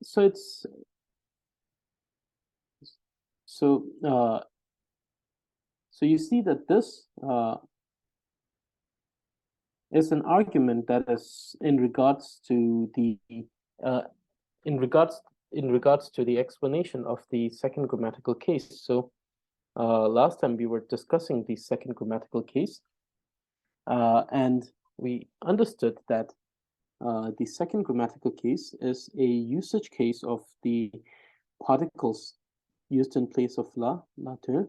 so it's so so you see that this is an argument that is in regards to the in regards to the explanation of the second grammatical case. So last time we were discussing the second grammatical case, and we understood that the second grammatical case is a usage case of the particles used in place of la, latin,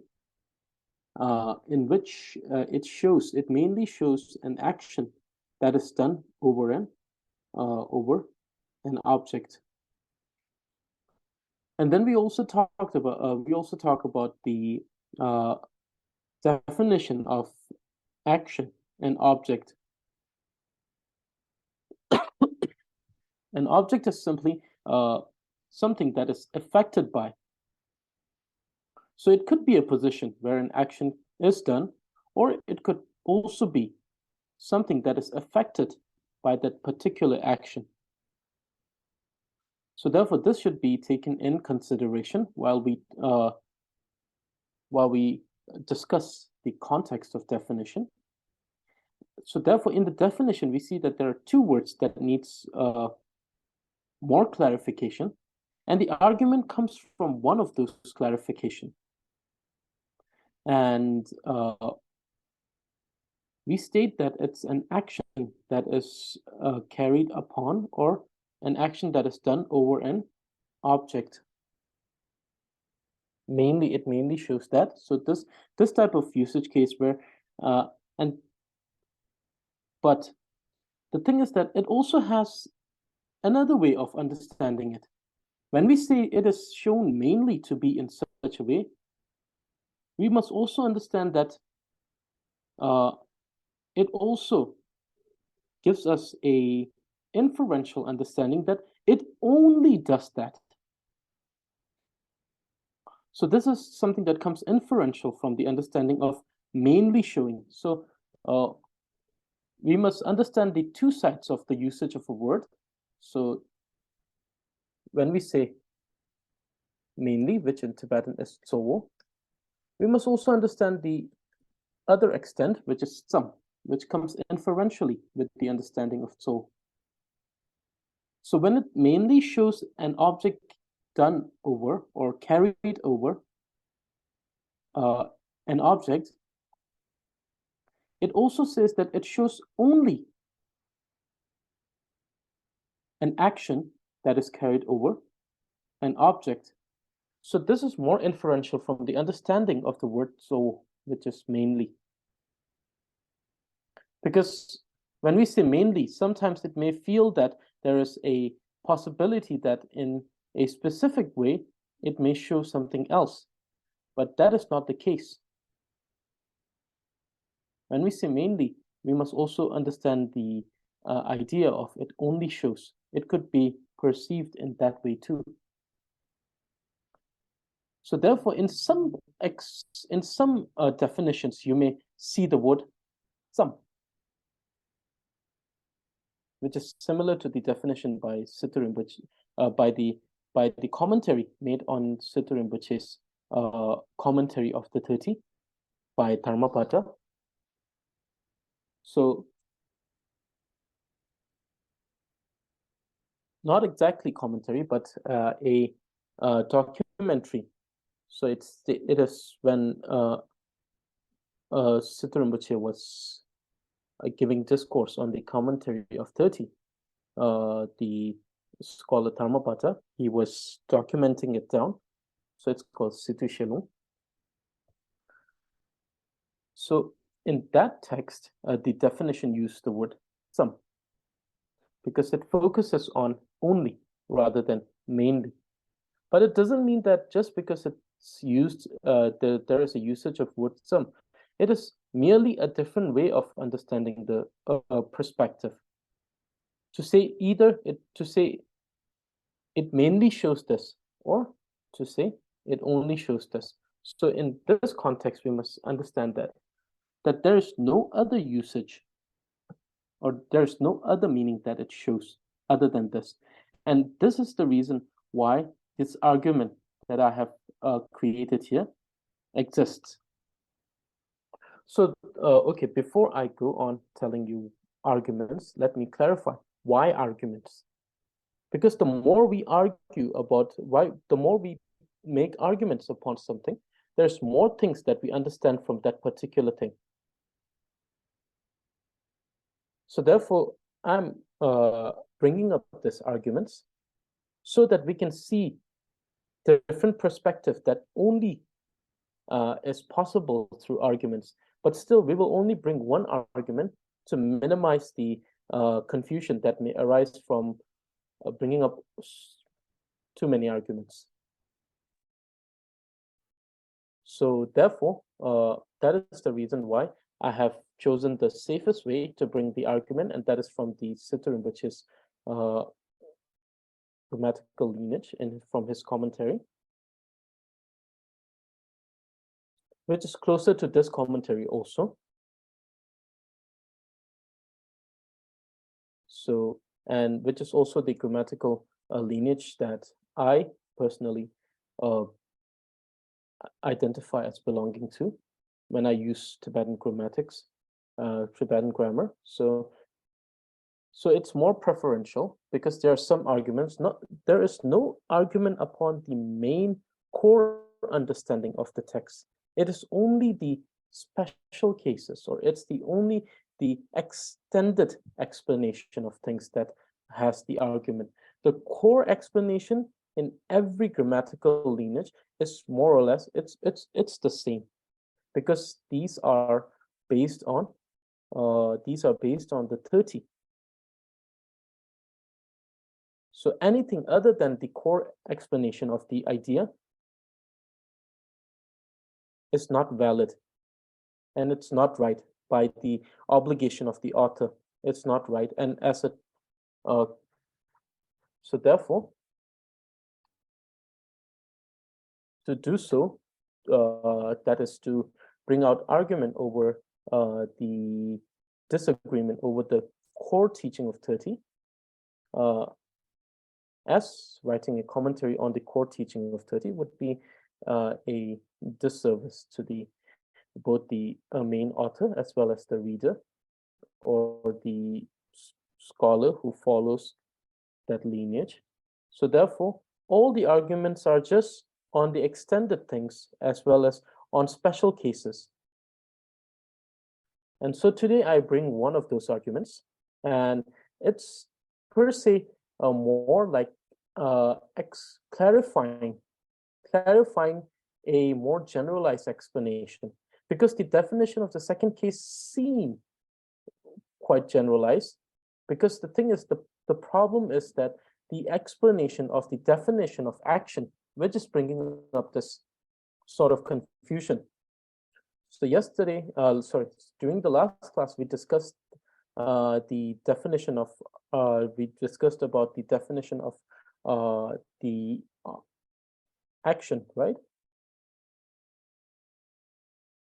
in which it mainly shows an action that is done over an object. And then we also talk about the definition of action and object. An object is simply something that is affected by. So it could be a position where an action is done, or it could also be something that is affected by that particular action. So therefore, this should be taken in consideration while we discuss the context of definition. So therefore, in the definition, we see that there are two words that needs more clarification, and the argument comes from one of those clarification. And we state that it's an action that is carried upon, or an action that is done over an object. It mainly shows that. So this type of usage case where but the thing is that it also has another way of understanding it. When we say it is shown mainly to be in such a way, we must also understand that it also gives us a inferential understanding that it only does that. So this is something that comes inferential from the understanding of mainly showing. So we must understand the two sides of the usage of a word. So when we say mainly, which in Tibetan is tso, we must also understand the other extent, which is tsam, which comes inferentially with the understanding of tso. So when it mainly shows an object done over or carried over an object, it also says that it shows only an action that is carried over an object. So this is more inferential from the understanding of the word so, which is mainly. Because when we say mainly, sometimes it may feel that there is a possibility that in a specific way, it may show something else. But that is not the case. When we say mainly, we must also understand the idea of it only shows. It could be perceived in that way too. So therefore, in some definitions, you may see the word some, which is similar to the definition by Siddha Rinpoche, by the commentary made on Siddha Rinpoche's commentary of the 30 by Dharmapada. So not exactly commentary, but a documentary. So it is when Siddha Rinpoche was giving discourse on the commentary of 30. The scholar Dharmapada, he was documenting it down. So it's called Situ Shelu. So in that text, the definition used the word some, because it focuses on only rather than mainly. But it doesn't mean that just because it's used, there is a usage of word some. It is merely a different way of understanding the perspective. To say it mainly shows this, or to say it only shows this. So in this context, we must understand that there is no other usage, or there's no other meaning that it shows other than this. And this is the reason why this argument that I have created here exists. So, okay, before I go on telling you arguments, let me clarify why arguments. Because the more we argue about why, the more we make arguments upon something, there's more things that we understand from that particular thing. So therefore, I'm bringing up these arguments so that we can see the different perspective that only is possible through arguments. But still, we will only bring one argument to minimize the confusion that may arise from bringing up too many arguments. So therefore, that is the reason why I have chosen the safest way to bring the argument, and that is from the Sitterim, which is grammatical lineage, and from his commentary, which is closer to this commentary also. So, and which is also the grammatical lineage that I personally identify as belonging to when I use Tibetan grammatics, Tibetan grammar. So it's more preferential because there are some arguments. There is no argument upon the main core understanding of the text. It is only the special cases, or it's only the extended explanation of things that has the argument. The core explanation in every grammatical lineage is more or less it's the same, because these are based on the 30. So anything other than the core explanation of the idea is not valid, and it's not right by the obligation of the author. It's not right, and as a so therefore, to do so, that is to bring out argument over the disagreement over the core teaching of 30, as writing a commentary on the core teaching of 30 would be a disservice to both the main author as well as the reader or the scholar who follows that lineage. So therefore, all the arguments are just on the extended things as well as on special cases. And so today I bring one of those arguments, and it's per se more like clarifying a more generalized explanation, because the definition of the second case seems quite generalized. Because the thing is, the problem is that the explanation of the definition of action, which is bringing up this sort of confusion. So yesterday, during the last class, we discussed the definition of we discussed about the definition of the action, right?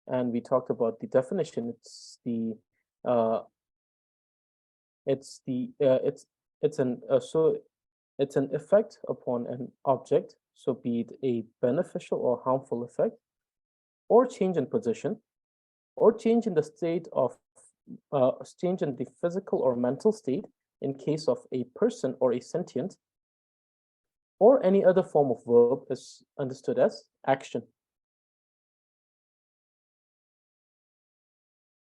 And we talked about the definition. It's an effect upon an object, so be it a beneficial or harmful effect, or change in position, or change in the state of change in the physical or mental state in case of a person or a sentient, or any other form of verb is understood as action.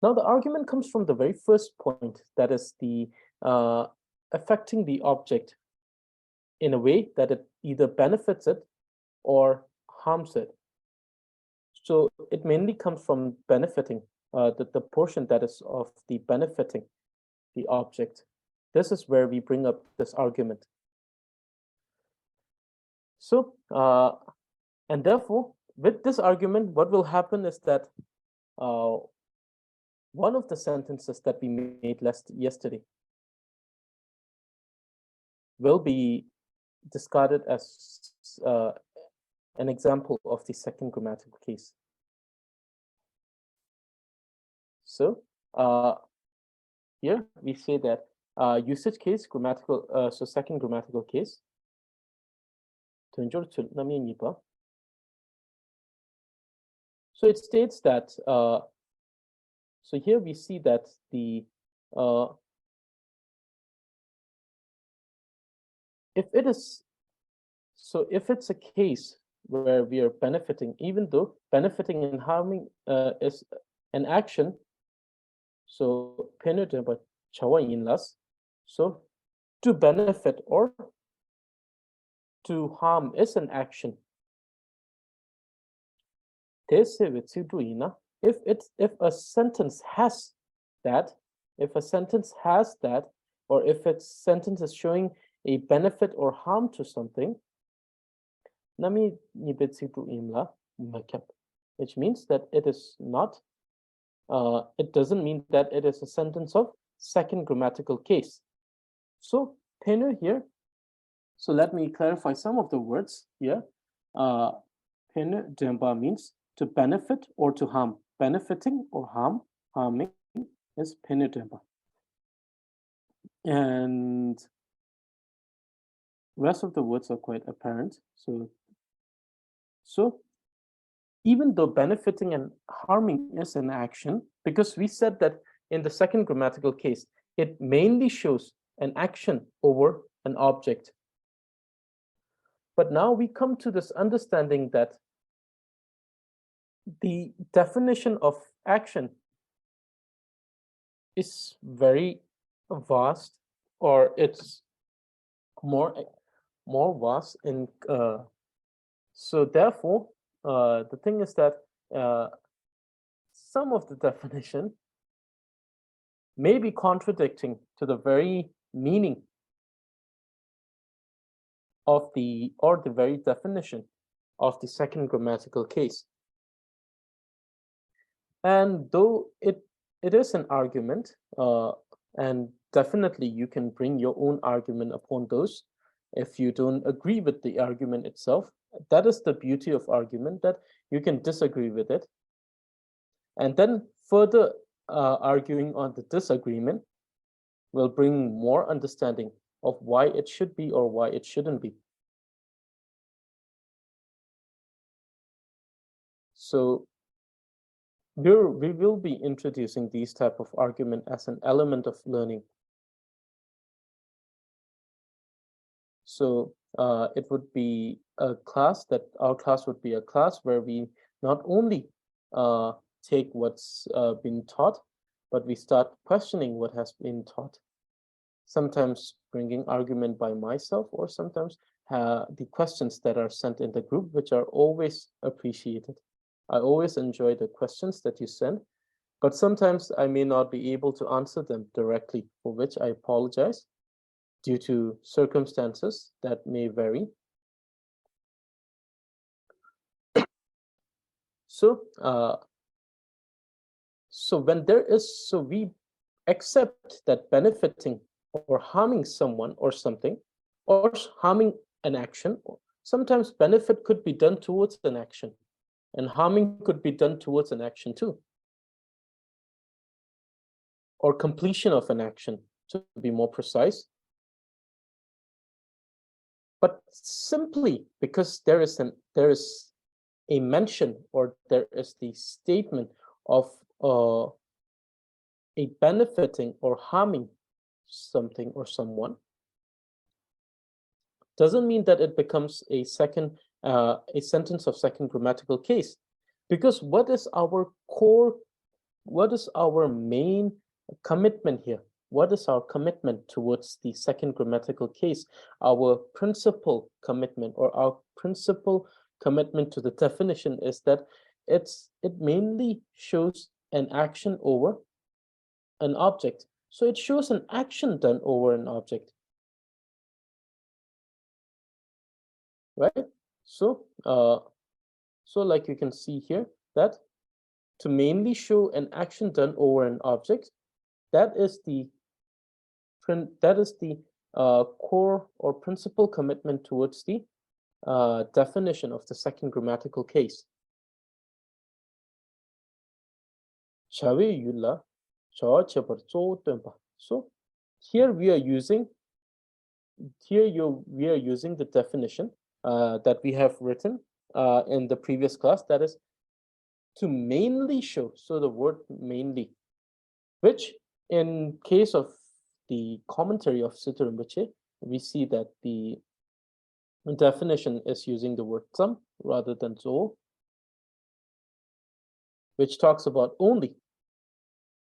Now the argument comes from the very first point, that is the affecting the object in a way that it either benefits it or harms it. So it mainly comes from benefiting, the portion that is of the benefiting the object. This is where we bring up this argument. So, and therefore, with this argument, what will happen is that one of the sentences that we made yesterday will be discarded as an example of the second grammatical case. So here we say that usage case, grammatical, so second grammatical case, So it states that, so here we see that if it's a case where we are benefiting, even though benefiting and harming is an action, so so to benefit or to harm is an action. If a sentence has that, or if its sentence is showing a benefit or harm to something, which means that it is not, it doesn't mean that it is a sentence of second grammatical case. So penu here, so let me clarify some of the words here. Penu demba means to benefit or to harm. Benefiting or harming is penu demba. And rest of the words are quite apparent. So even though benefiting and harming is an action, because we said that in the second grammatical case, it mainly shows an action over an object. But now we come to this understanding that the definition of action is very vast, or it's more vast in so therefore the thing is that some of the definition may be contradicting to the very meaning of the very definition of the second grammatical case. And though it is an argument, and definitely you can bring your own argument upon those if you don't agree with the argument itself. That is the beauty of argument, that you can disagree with it. And then further arguing on the disagreement will bring more understanding of why it should be or why it shouldn't be. So we will be introducing these type of argument as an element of learning. So it would be a class that our class would be a class where we not only take what's been taught, but we start questioning what has been taught. Sometimes bringing argument by myself, or sometimes the questions that are sent in the group, which are always appreciated. I always enjoy the questions that you send, but sometimes I may not be able to answer them directly, for which I apologize due to circumstances that may vary. So we accept that benefiting or harming someone or something, or harming an action, sometimes benefit could be done towards an action, and harming could be done towards an action too, or completion of an action, to be more precise. But simply because there is a mention, or there is the statement of a benefiting or harming something or someone, doesn't mean that it becomes a sentence of second grammatical case. Because what is our main commitment here? What is our commitment towards the second grammatical case? Our principal commitment, or our principal commitment to the definition, is that it mainly shows an action over an object. So it shows an action done over an object, right? So like you can see here, that to mainly show an action done over an object, that is the core or principal commitment towards the definition of the second grammatical case. So here we are using the definition that we have written in the previous class, that is to mainly show, so the word mainly, which in case of the commentary of Sutta Rinpoche, we see that the definition is using the word some rather than zo, which talks about only.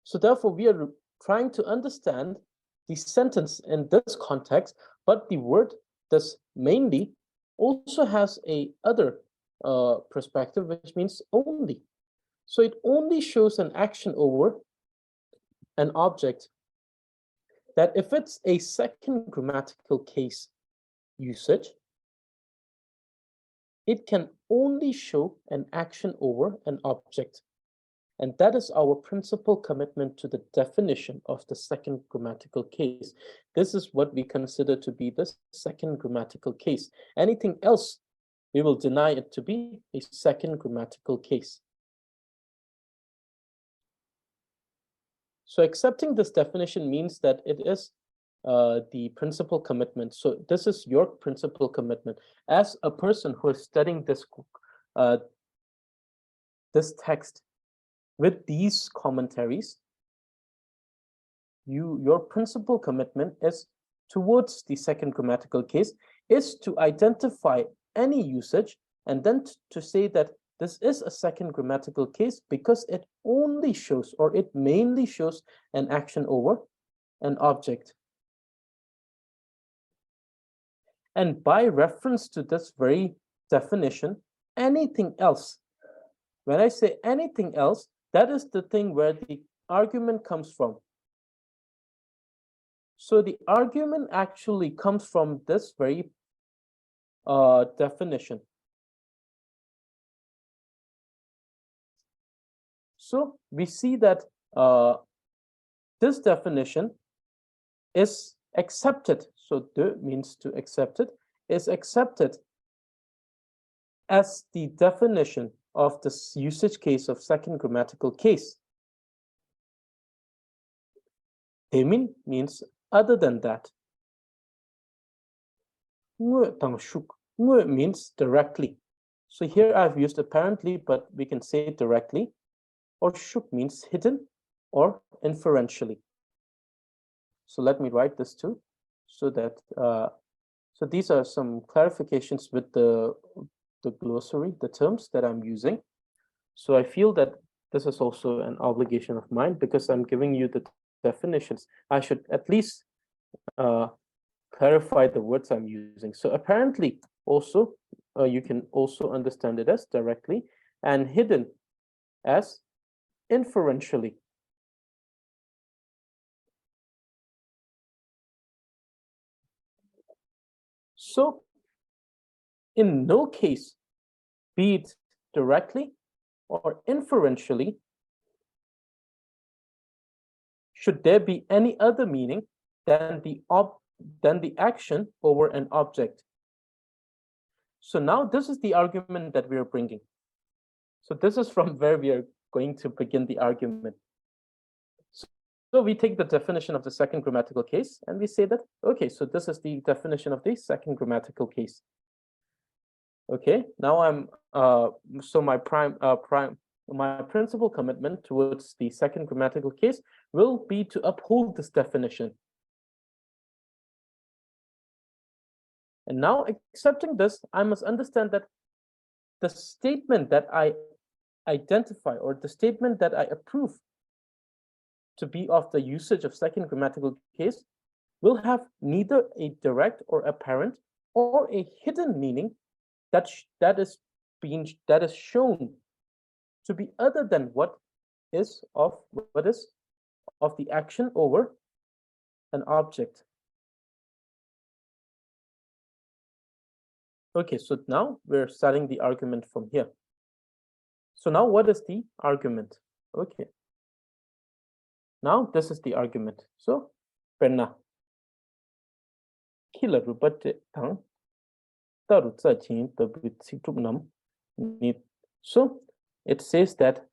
So therefore, we are trying to understand the sentence in this context, but the word this mainly also has a other perspective, which means only. So it only shows an action over an object, that if it's a second grammatical case usage, it can only show an action over an object. And that is our principal commitment to the definition of the second grammatical case. This is what we consider to be the second grammatical case. Anything else, we will deny it to be a second grammatical case. So accepting this definition means that it is the principal commitment. So this is your principal commitment. As a person who is studying this text with these commentaries, your principal commitment is towards the second grammatical case is to identify any usage and then to say that this is a second grammatical case because it only shows, or it mainly shows, an action over an object. And by reference to this very definition, anything else, when I say anything else, that is the thing where the argument comes from. So the argument actually comes from this very definition. So we see that this definition is accepted. So de means to accept it, is accepted as the definition of this usage case of second grammatical case. Demin means other than that. Ngue means directly. So here I've used apparently, but we can say it directly. Or shuk means hidden or inferentially. So let me write this too, so that so these are some clarifications with the glossary, the terms that I'm using. So I feel that this is also an obligation of mine because I'm giving you the definitions. I should at least clarify the words I'm using. So apparently also you can also understand it as directly, and hidden as inferentially. So in no case, be it directly or inferentially, should there be any other meaning than the action over an object. So now this is the argument that we are bringing. So this is from where we are going to begin the argument. So we take the definition of the second grammatical case and we say that, okay, so this is the definition of the second grammatical case. Okay, now I'm so my principal commitment towards the second grammatical case will be to uphold this definition. And now accepting this, I must understand that the statement that I identify, or the statement that I approve to be of the usage of second grammatical case, will have neither a direct or apparent or a hidden meaning that is shown to be other than what is of the action over an object. Okay, so now we're starting the argument from here. So now what is the argument? Okay. Now this is the argument. So, penna. Kila rupate tang. Taru tsa-chin tabu-tsi-tup-nam. So it says that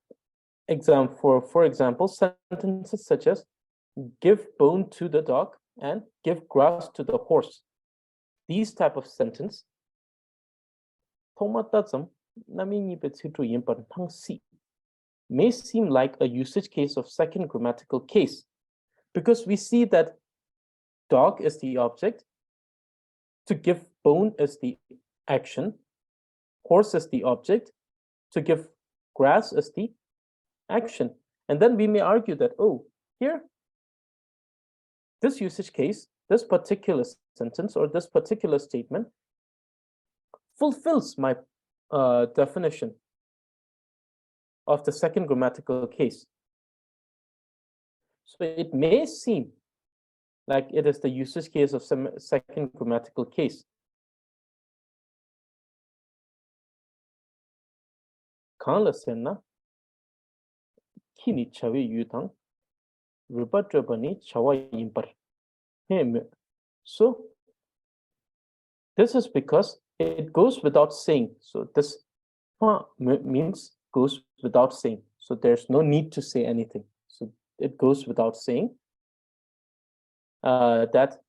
for example, sentences such as give bone to the dog and give grass to the horse. These type of sentence may seem like a usage case of second grammatical case, because we see that dog is the object, to give bone is the action, horse is the object, to give grass is the action. And then we may argue that, oh, here, this usage case, this particular sentence or this particular statement fulfills my definition of the second grammatical case. So it may seem like it is the usage case of some second grammatical case. Kanlasena kini chawe yutang rubatrabani chawa yimpar. So this is because it goes without saying. So this means goes without saying. So there's no need to say anything. So it goes without saying that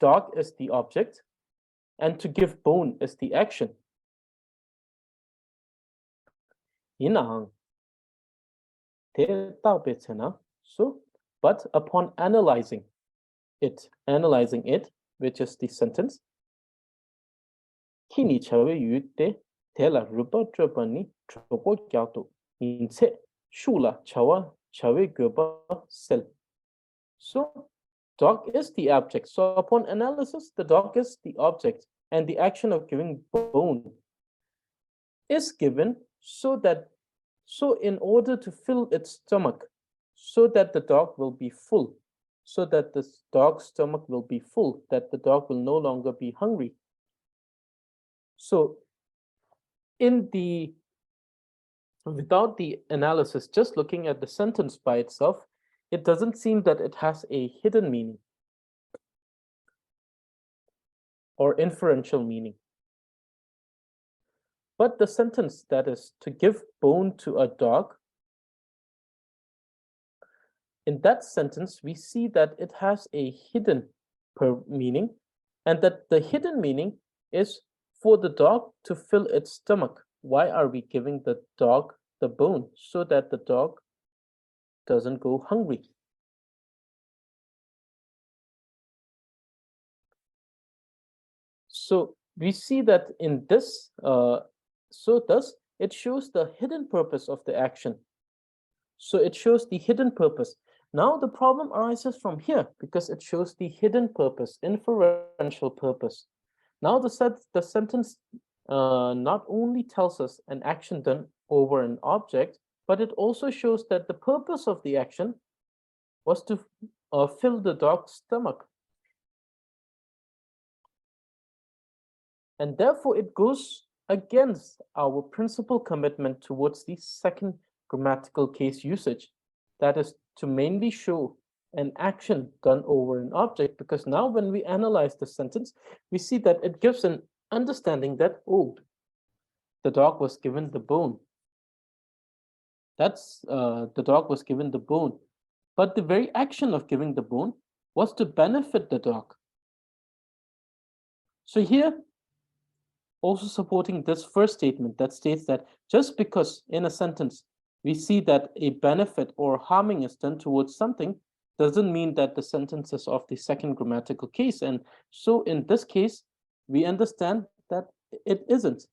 dog is the object and to give bone is the action. So, but upon analyzing it, which is the sentence, kini chawe yute tela rupa trapani tropo kyato inse shula chawa chawe goba sel. So dog is the object. So upon analysis, the dog is the object, and the action of giving bone is given so in order to fill its stomach, so that the dog will be full, so that the dog's stomach will be full, that the dog will no longer be hungry. So without the analysis, just looking at the sentence by itself, it doesn't seem that it has a hidden meaning or inferential meaning. But the sentence that is to give bone to a dog, in that sentence, we see that it has a hidden meaning, and that the hidden meaning is for the dog to fill its stomach. Why are we giving the dog the bone? So that the dog doesn't go hungry. So we see that in this, so thus it shows the hidden purpose of the action. So it shows the hidden purpose. Now the problem arises from here because it shows the hidden purpose, inferential purpose. Now the sentence not only tells us an action done over an object, but it also shows that the purpose of the action was to fill the dog's stomach. And therefore it goes against our principal commitment towards the second grammatical case usage, that is to mainly show an action done over an object, because now when we analyze the sentence, we see that it gives an understanding that, oh, the dog was given the bone. That's the dog was given the bone. But the very action of giving the bone was to benefit the dog. So here, also supporting this first statement that states that just because in a sentence we see that a benefit or harming is done towards something, doesn't mean that the sentence is of the second grammatical case. And so in this case, we understand that it isn't.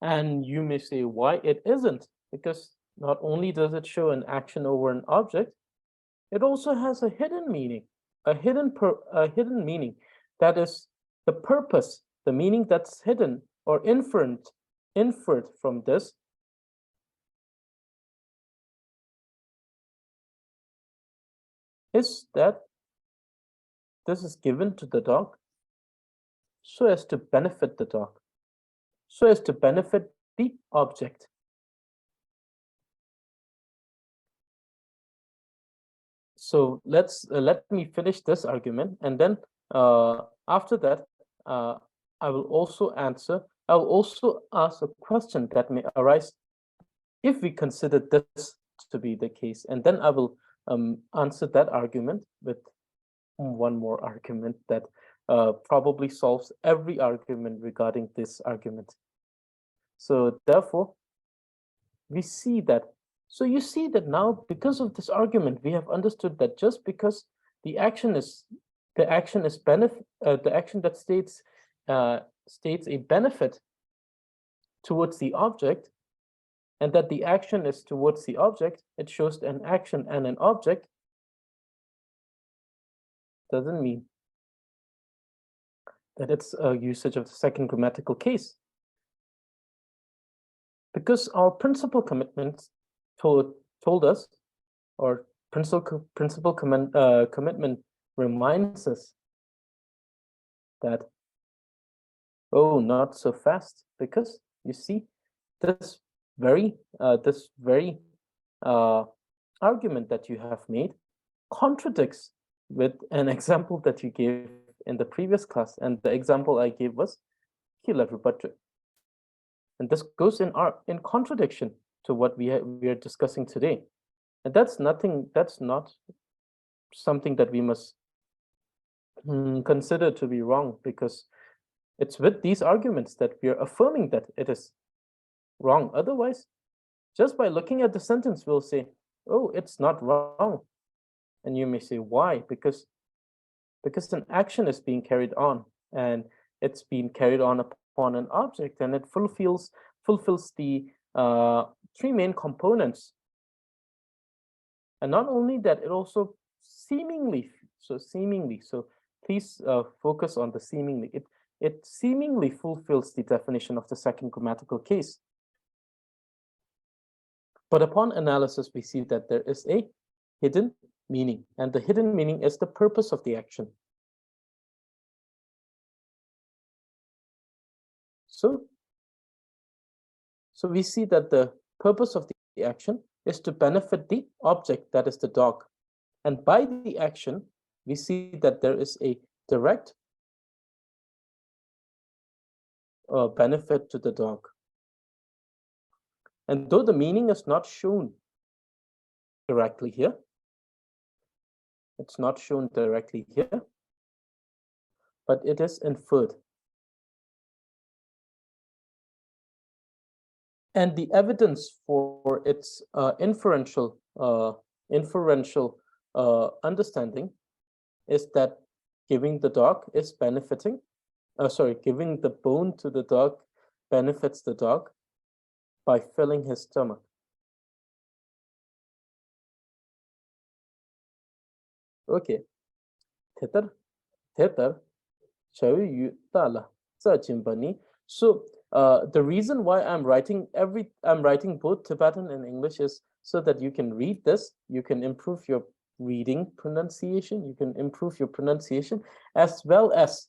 And you may say, why it isn't? Because not only does it show an action over an object, it also has a hidden meaning, a hidden meaning, that is the purpose, the meaning that's hidden or inferred from this is that this is given to the dog so as to benefit the dog, so as to benefit the object. So let me finish this argument, and then after that, I will also ask a question that may arise if we consider this to be the case, and then I will answer that argument with one more argument that probably solves every argument regarding this argument. So therefore, we see that. So you see that now, because of this argument, we have understood that just because the action that states a benefit towards the object, and that the action is towards the object, it shows an action and an object, doesn't mean that it's a usage of the second grammatical case. Because our principal commitment told us, or principal commitment reminds us that, oh, not so fast, because you see this very argument that you have made contradicts with an example that you gave in the previous class, and the example I gave was Kila Drubpay. And this goes in contradiction to what we are discussing today. And that's not something that we must consider to be wrong, because it's with these arguments that we are affirming that it is wrong. Otherwise, just by looking at the sentence, we'll say, oh, it's not wrong. And you may say, why? Because an action is being carried on, and it's being carried on upon an object, and it fulfills the three main components. And not only that, it also seemingly, so please focus on the seemingly. It seemingly fulfills the definition of the second grammatical case. But upon analysis, we see that there is a hidden meaning, and the hidden meaning is the purpose of the action. So we see that the purpose of the action is to benefit the object, that is the dog. And by the action, we see that there is a direct benefit to the dog. And though the meaning is not shown directly here, it's not shown directly here, but it is inferred. And the evidence for its inferential understanding is that giving the dog is benefiting. Giving the bone to the dog benefits the dog by filling his stomach. Okay. So the reason why I'm writing both Tibetan and English is so that you can read this, you can improve your reading pronunciation, you can improve your pronunciation, as well as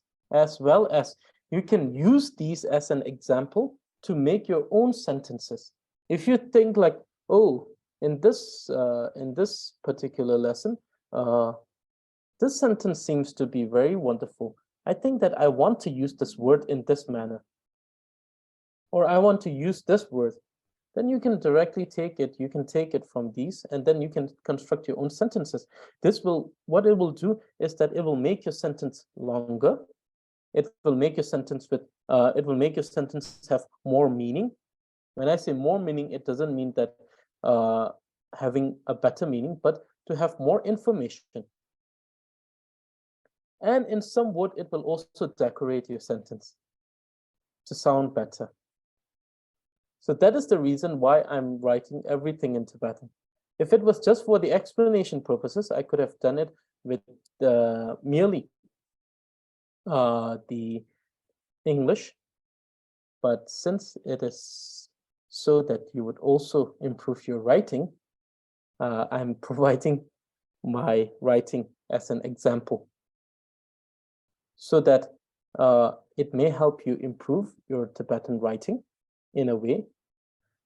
you can use these as an example to make your own sentences. If you think like, oh, in this particular lesson, this sentence seems to be very wonderful. I think that I want to use this word in this manner, or I want to use this word. Then you can directly take it. You can take it from these, and then you can construct your own sentences. What it will do is that it will make your sentence longer. It will make your sentence have more meaning. When I say more meaning, it doesn't mean that having a better meaning, but to have more information. And in some word, it will also decorate your sentence to sound better. So that is the reason why I'm writing everything in Tibetan. If it was just for the explanation purposes, I could have done it with merely the English. But since it is so that you would also improve your writing, I'm providing my writing as an example, so that it may help you improve your Tibetan writing in a way.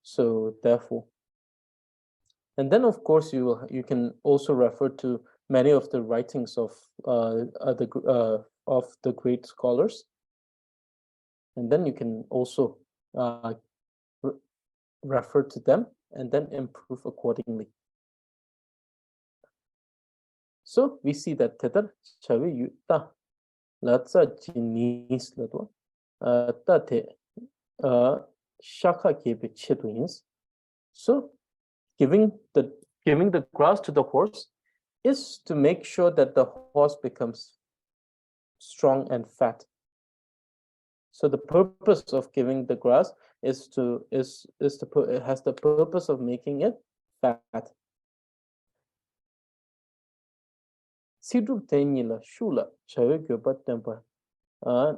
So therefore, and then of course you can also refer to many of the writings of the great scholars, and then you can also refer to them and then improve accordingly. So we see that Tedar Chavi Yuta latsa jinis latwa tate shaka kebe chitwins. So giving the grass to the horse is to make sure that the horse becomes strong and fat. So the purpose of giving the grass is it has the purpose of making it fat. Sidru tenila shula chawe gyoba tempa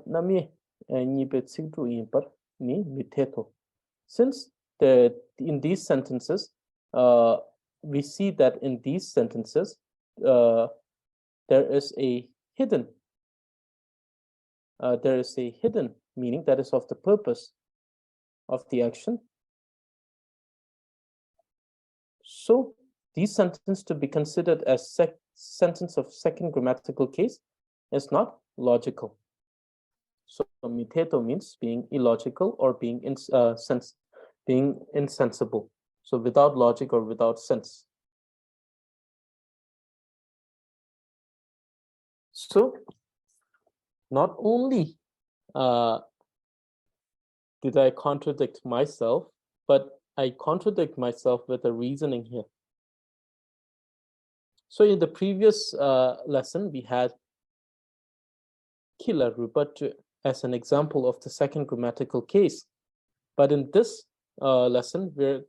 nami nipe sidru impar ni miteto. Since in these sentences, we see that in these sentences there is a hidden meaning that is of the purpose of the action. So these sentences to be considered as sentence of second grammatical case is not logical. So miteto means being illogical or being insensible. So without logic or without sense. So not only did I contradict myself, but I contradict myself with a reasoning here. So in the previous lesson, we had kila rupatu as an example of the second grammatical case. But in this lesson, we're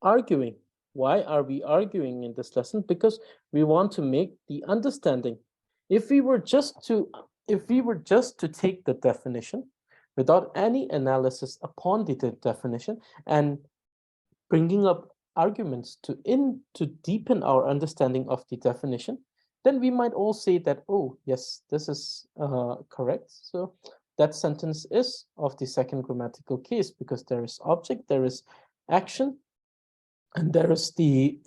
arguing. Why are we arguing in this lesson? Because we want to make the understanding. If we were just to take the definition without any analysis upon the definition and bringing up arguments to deepen our understanding of the definition, then we might all say that, oh, yes, this is correct. So that sentence is of the second grammatical case because there is object, there is action, and there is the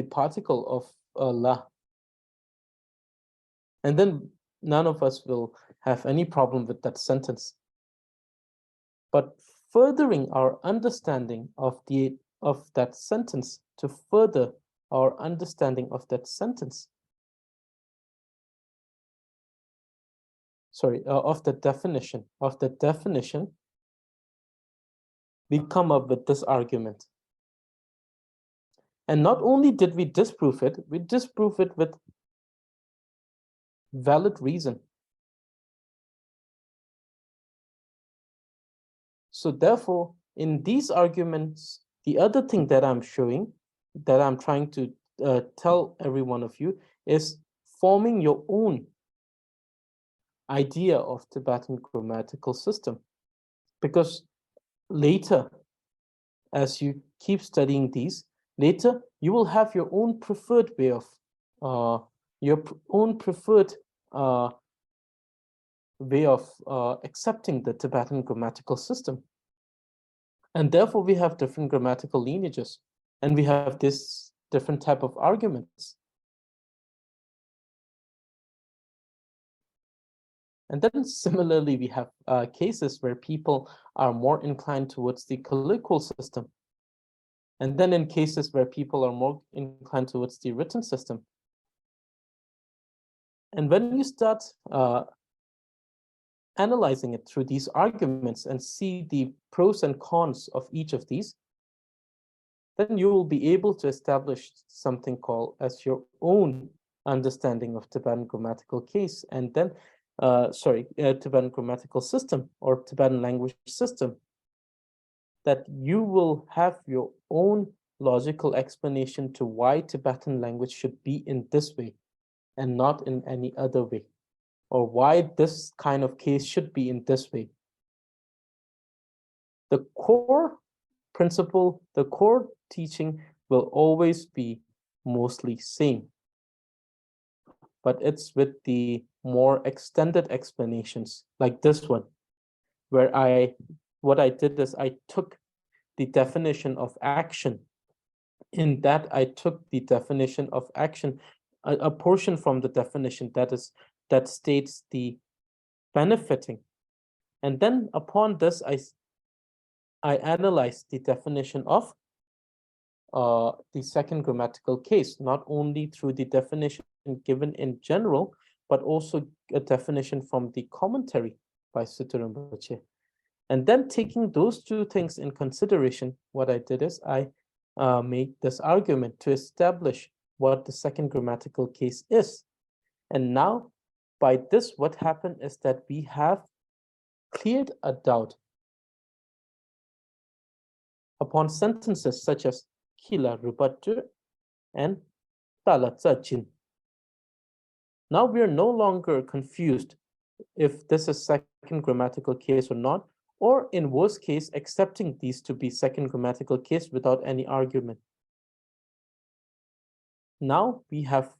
particle of la. And then none of us will have any problem with that sentence. But furthering our understanding of that sentence, to further our understanding of that sentence, of the definition, we come up with this argument. And not only did we disprove it with valid reason. So therefore, in these arguments, the other thing that I'm showing, that I'm trying to tell every one of you, is forming your own idea of Tibetan grammatical system. Because later, as you keep studying these, later you will have your own preferred way of accepting the Tibetan grammatical system. And therefore we have different grammatical lineages, and we have this different type of arguments. And then similarly, we have cases where people are more inclined towards the colloquial system. And then in cases where people are more inclined towards the written system. And when you start analyzing it through these arguments and see the pros and cons of each of these, then you will be able to establish something called as your own understanding of Tibetan grammatical case, and then Tibetan grammatical system or Tibetan language system, that you will have your own logical explanation to why Tibetan language should be in this way and not in any other way, or why this kind of case should be in this way. The core principle, the core teaching will always be mostly same, but it's with the more extended explanations like this one, where what I did is I took the definition of action. In that, I took the definition of action, a portion from the definition that states the benefiting. And then upon this, I analyzed the definition of the second grammatical case, not only through the definition given in general, but also a definition from the commentary by Drubpay. And then taking those two things in consideration, what I did is I made this argument to establish what the second grammatical case is. And now, by this, what happened is that we have cleared a doubt upon sentences such as Kila Rupatu and Tala Tsachin. Now we are no longer confused if this is second grammatical case or not, or in worst case, accepting these to be second grammatical case without any argument. Now we have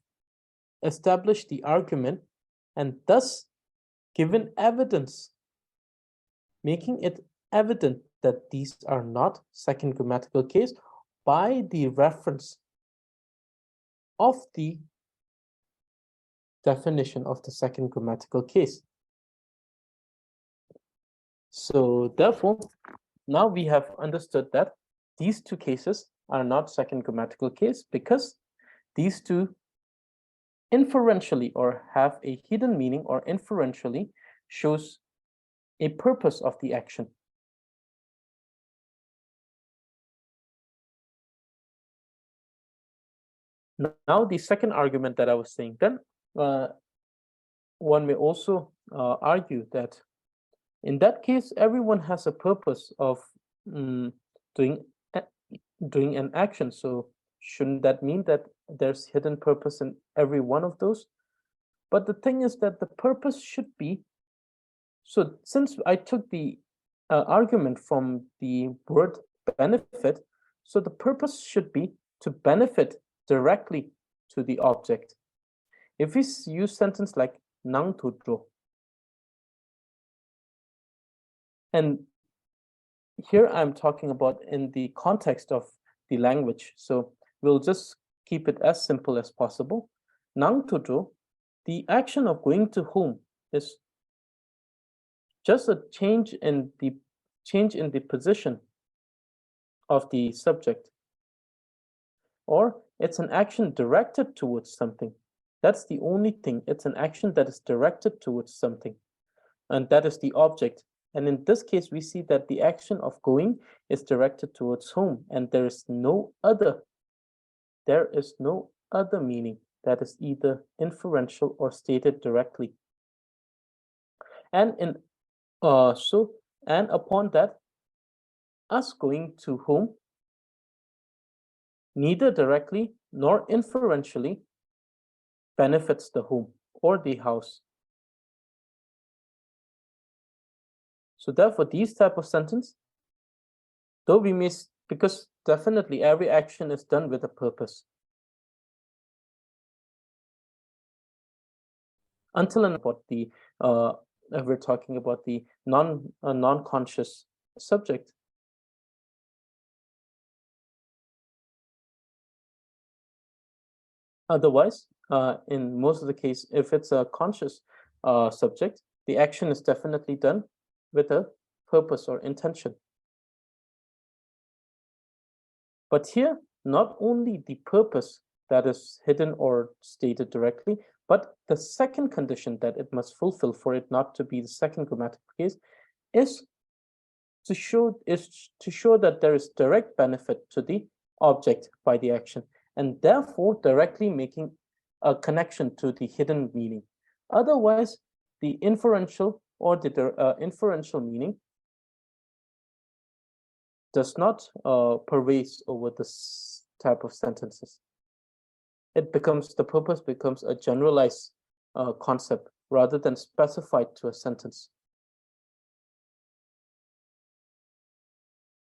established the argument and thus given evidence, making it evident that these are not second grammatical case by the reference of the definition of the second grammatical case. So therefore, now we have understood that these two cases are not second grammatical case because these two inferentially or have a hidden meaning or inferentially shows a purpose of the action. Now, the second argument that I was saying, then one may also argue that in that case, everyone has a purpose of doing an action. So shouldn't that mean that there's hidden purpose in every one of those? But the thing is that the purpose should be, so since I took the argument from the word benefit, so the purpose should be to benefit directly to the object. If we use sentence like nang tudro, and here I'm talking about in the context of the language, so we'll just keep it as simple as possible. Nang tudro, the action of going to whom is just a change in the position of the subject, or it's an action directed towards something. That's the only thing. It's an action that is directed towards something, and that is the object. And in this case, we see that the action of going is directed towards whom, and there is no other meaning that is either inferential or stated directly. And and upon that, us going to whom, neither directly nor inferentially benefits the home or the house. So therefore, these type of sentence, though we miss, because definitely every action is done with a purpose. Until and about the we're talking about the non-conscious subject. Otherwise, in most of the case, if it's a conscious subject, the action is definitely done with a purpose or intention. But here, not only the purpose that is hidden or stated directly, but the second condition that it must fulfill for it not to be the second grammatical case is to show that there is direct benefit to the object by the action, and therefore directly making a connection to the hidden meaning. Otherwise, the inferential or the inferential meaning does not pervade over this type of sentences. It becomes, the purpose becomes a generalized concept rather than specified to a sentence.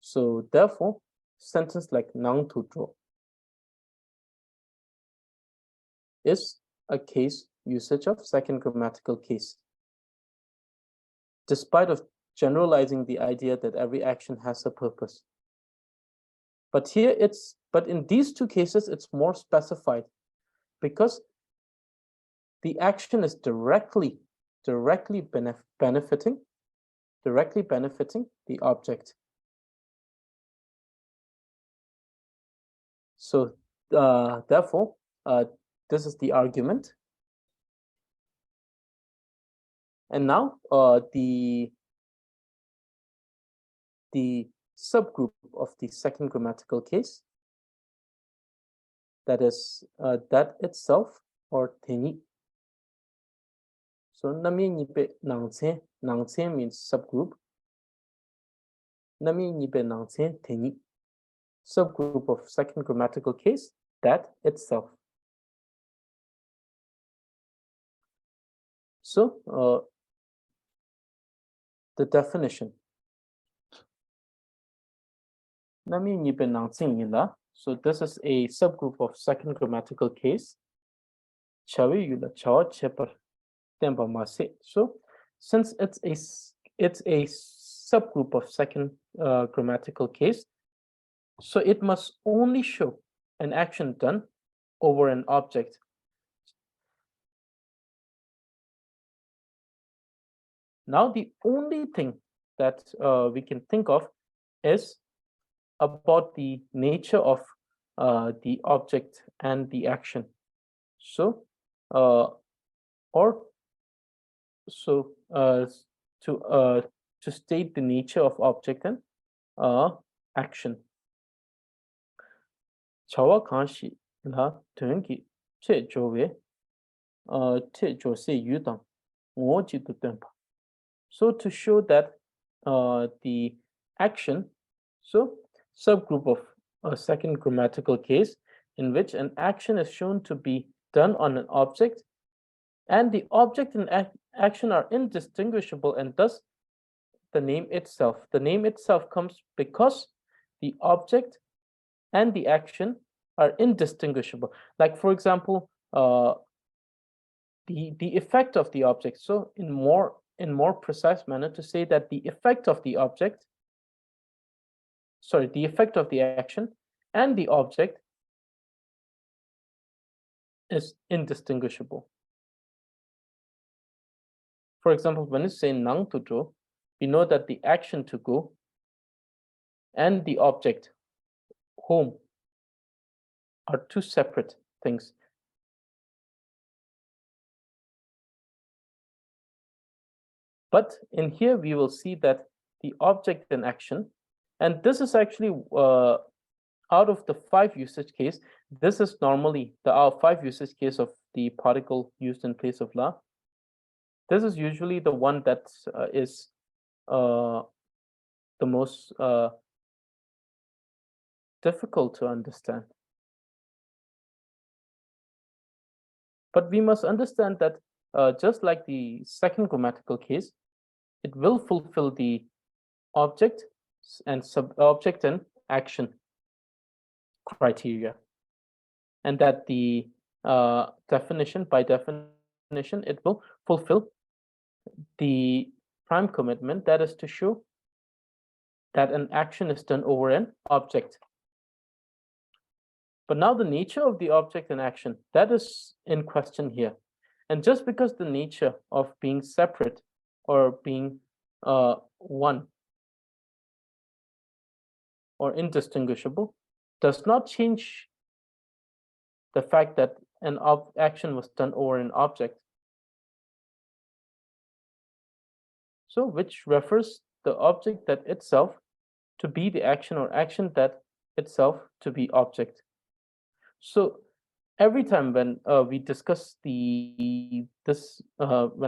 So therefore, sentence like nang tudro is a case usage of second grammatical case, despite of generalizing the idea that every action has a purpose. But here but in these two cases, it's more specified because the action is directly benefiting the object. So therefore, this is the argument. And now the subgroup of the second grammatical case, that is that itself or teni. So nami nipe nangchen, nangchen means subgroup. Nami nipe nangchen teni, subgroup of second grammatical case, that itself. So the definition. Nami nipe nangchen yila. So this is a subgroup of second grammatical case. Chawi yula chawa chepar tempa mase. So since it's a subgroup of second grammatical case, so it must only show an action done over an object. Now the only thing that we can think of is about the nature of the object and the action. So to state the nature of object and action. Chawa kanshi la tunki che jowe che jose yudang ngo jitu tempa. So to show that the action, so subgroup of a second grammatical case in which an action is shown to be done on an object, and the object and action are indistinguishable, and thus the name itself. The name itself comes because the object and the action are indistinguishable. Like for example, the effect of the object. So in more precise manner, to say that the effect of the object, sorry, the effect of the action and the object is indistinguishable. For example, when you say nang to go, we know that the action to go and the object home are two separate things. But in here, we will see that the object and action, and this is actually out of the 5 usage case, this is normally the 5 usage case of the particle used in place of la. This is usually the one that is the most difficult to understand. But we must understand that just like the second grammatical case, it will fulfill the object and sub-object and action criteria, and that the definition, by definition, it will fulfill the prime commitment, that is to show that an action is done over an object. But now the nature of the object and action, that is in question here. And just because the nature of being separate or being one or indistinguishable does not change the fact that an action was done over an object. So which refers the object that itself to be the action, or action that itself to be object. So every time when we discuss when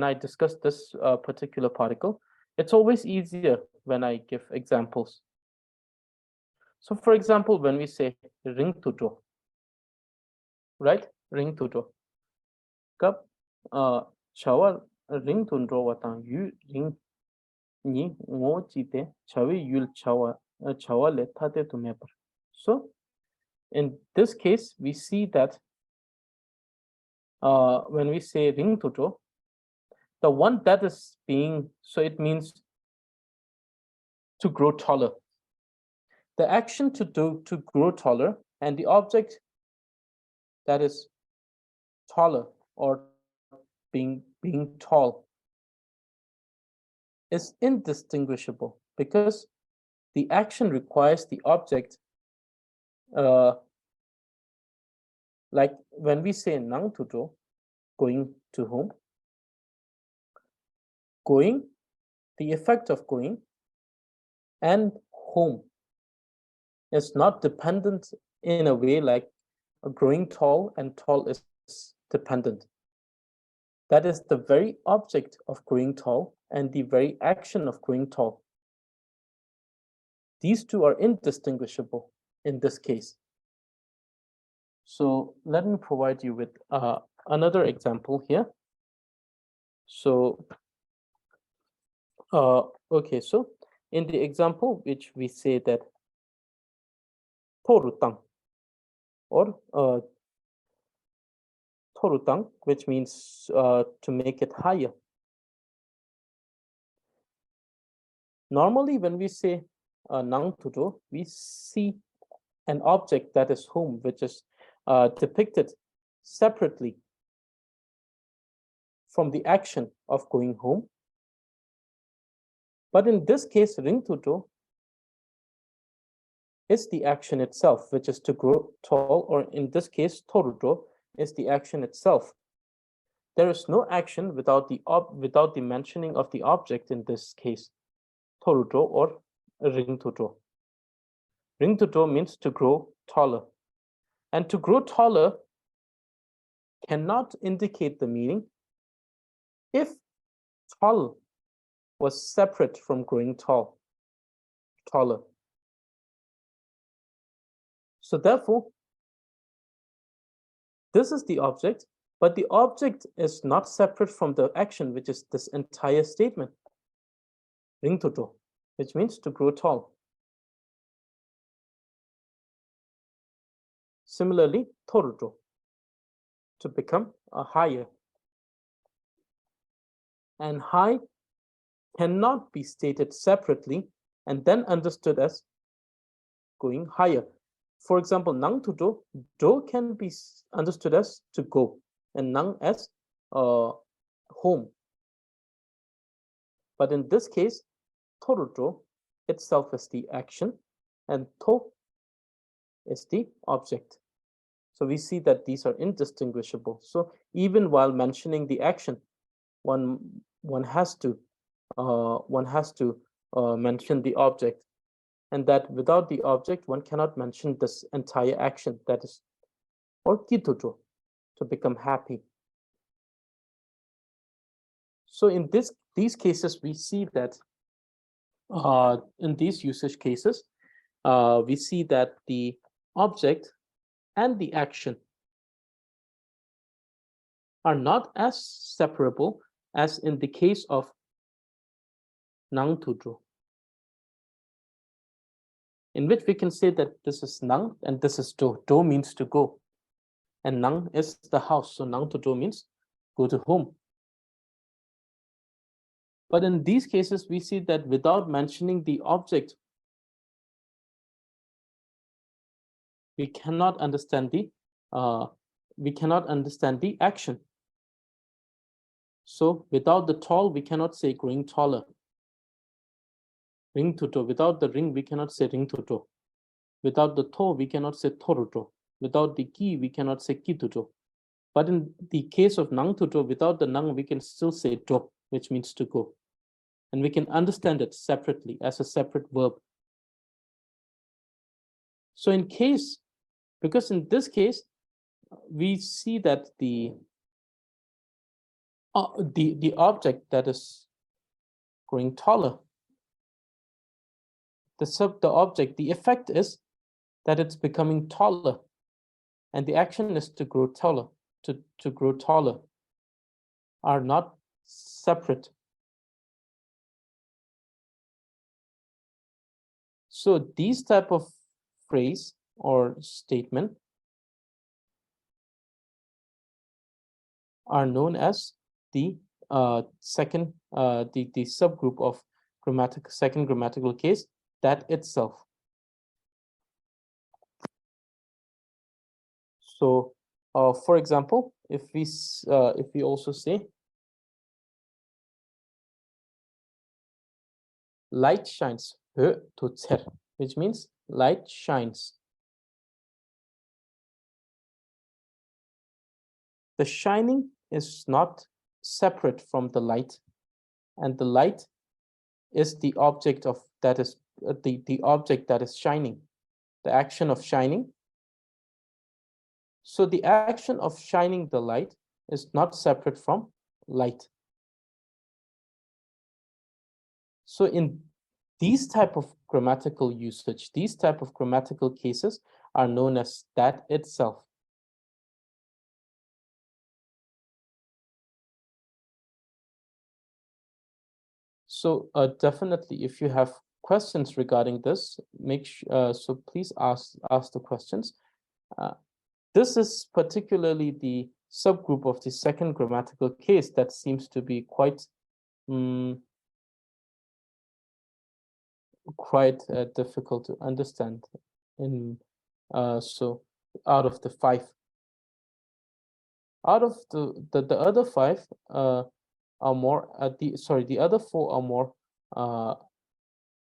I discuss this particular particle, it's always easier when I give examples. So for example, when we say ring to draw, right? Ring to draw. Kap chawa ring to draw watang yu ring ni ngo chite chawi yul chawa le thate to mepar. So in this case, we see that when we say ring to draw, the one that is being, so it means to grow taller. The action to grow taller and the object that is taller or being tall is indistinguishable, because the action requires the object, like when we say nang to draw, going to home, going, the effect of going, and home is not dependent in a way like growing tall and tall is dependent. That is the very object of growing tall and the very action of growing tall. These two are indistinguishable in this case. So let me provide you with another example here. So, okay, so in the example which we say that torutang or torutang, which means to make it higher. Normally, when we say nang tuto, we see an object that is home, which is depicted separately from the action of going home. But in this case, ring tuto is the action itself, which is to grow tall, or in this case, toruto is the action itself. There is no action without the mentioning of the object in this case, toruto or ring tuto. Ring tuto means to grow taller. And to grow taller cannot indicate the meaning if tall was separate from growing taller. So therefore, this is the object, but the object is not separate from the action, which is this entire statement, ring tuto, which means to grow tall. Similarly, toruto, to become higher. And high cannot be stated separately and then understood as going higher. For example, nang tuto, do can be understood as to go, and nang as home. But in this case, toruto itself is the action, and to is the object. So we see that these are indistinguishable. So even while mentioning the action, one has to mention the object, and that without the object, one cannot mention this entire action, that is, or kituto, to become happy. So in these cases, we see that in these usage cases, we see that the object and the action are not as separable as in the case of nang tuto, in which we can say that this is nang and this is do. Do means to go, and nang is the house. So nang tuto means go to home. But in these cases, we see that without mentioning the object, we cannot understand the action. So without the tall, we cannot say growing taller. Ring tuto. Without the ring, we cannot say ring tuto. Without the to, we cannot say toruto. Without the ki, we cannot say kituto. But in the case of nang tuto, without the nang, we can still say do, which means to go. And we can understand it separately as a separate verb. So in case, because in this case, we see that the object that is growing taller, the object, the effect is that it's becoming taller, and the action is to grow taller. To grow taller are not separate. So these type of phrase or statement are known as the second the subgroup of second grammatical case, that itself. So for example, if we also say light shines, which means light shines. The shining is not separate from the light. and the light is the object of that is the object that is shining, the action of shining. So the action of shining the light is not separate from light. So in these type of grammatical usage, these type of grammatical cases are known as that itself. So definitely, if you have questions regarding this, so please ask the questions. This is particularly the subgroup of the second grammatical case that seems to be quite difficult to understand. So out of the five, out of the other five are more the other four are more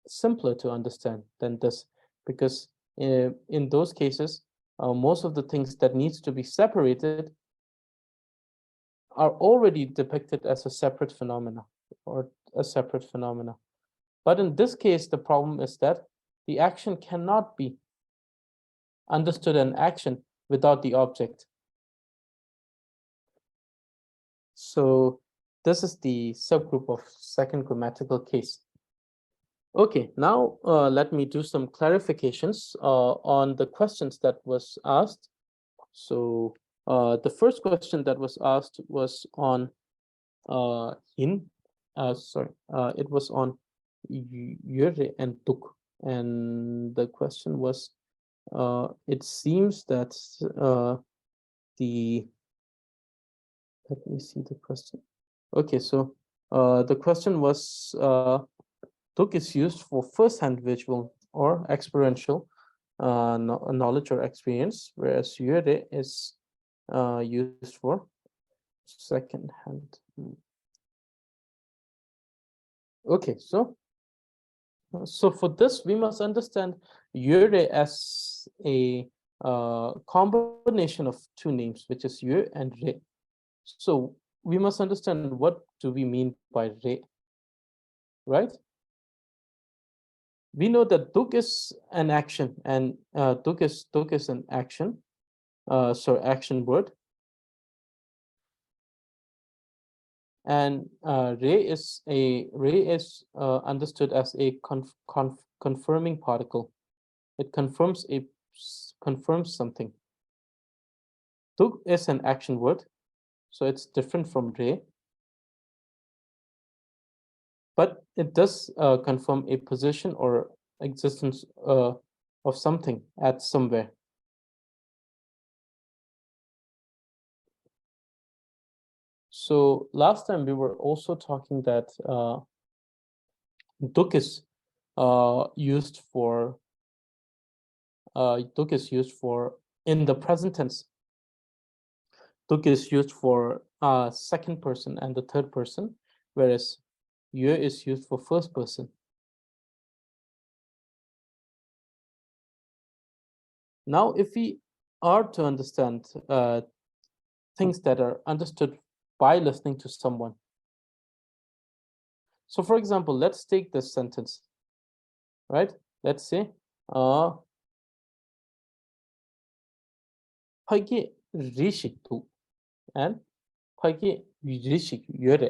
simpler to understand than this, because in those cases most of the things that needs to be separated are already depicted as a separate phenomena or a separate phenomena. But in this case, the problem is that the action cannot be understood an action without the object. So this is the subgroup of second grammatical case. Okay, now let me do some clarifications on the questions that was asked. So the first question that was asked was on it was on Yure and Tuk, and the question was it seems that let me see the question. Okay, so the question was Tuk is used for first-hand visual or experiential knowledge or experience, whereas Yure is used for second-hand. Okay, so for this we must understand Yure as a combination of two names, which is Yue and Re. So we must understand what do we mean by Re, right? We know that Duk is an action, and Duk is an action, action word, and Re is understood as a confirming particle. It confirms something. Duk is an action word, so it's different from Re, but it does confirm a position or existence of something at somewhere. So last time we were also talking that Duk is used for in the present tense. Duk is used for second person and the third person, whereas Yue is used for first person. Now, if we are to understand things that are understood by listening to someone. So for example, let's take this sentence, right? Let's say, Pagi rishik tu and Pagi rishik yore.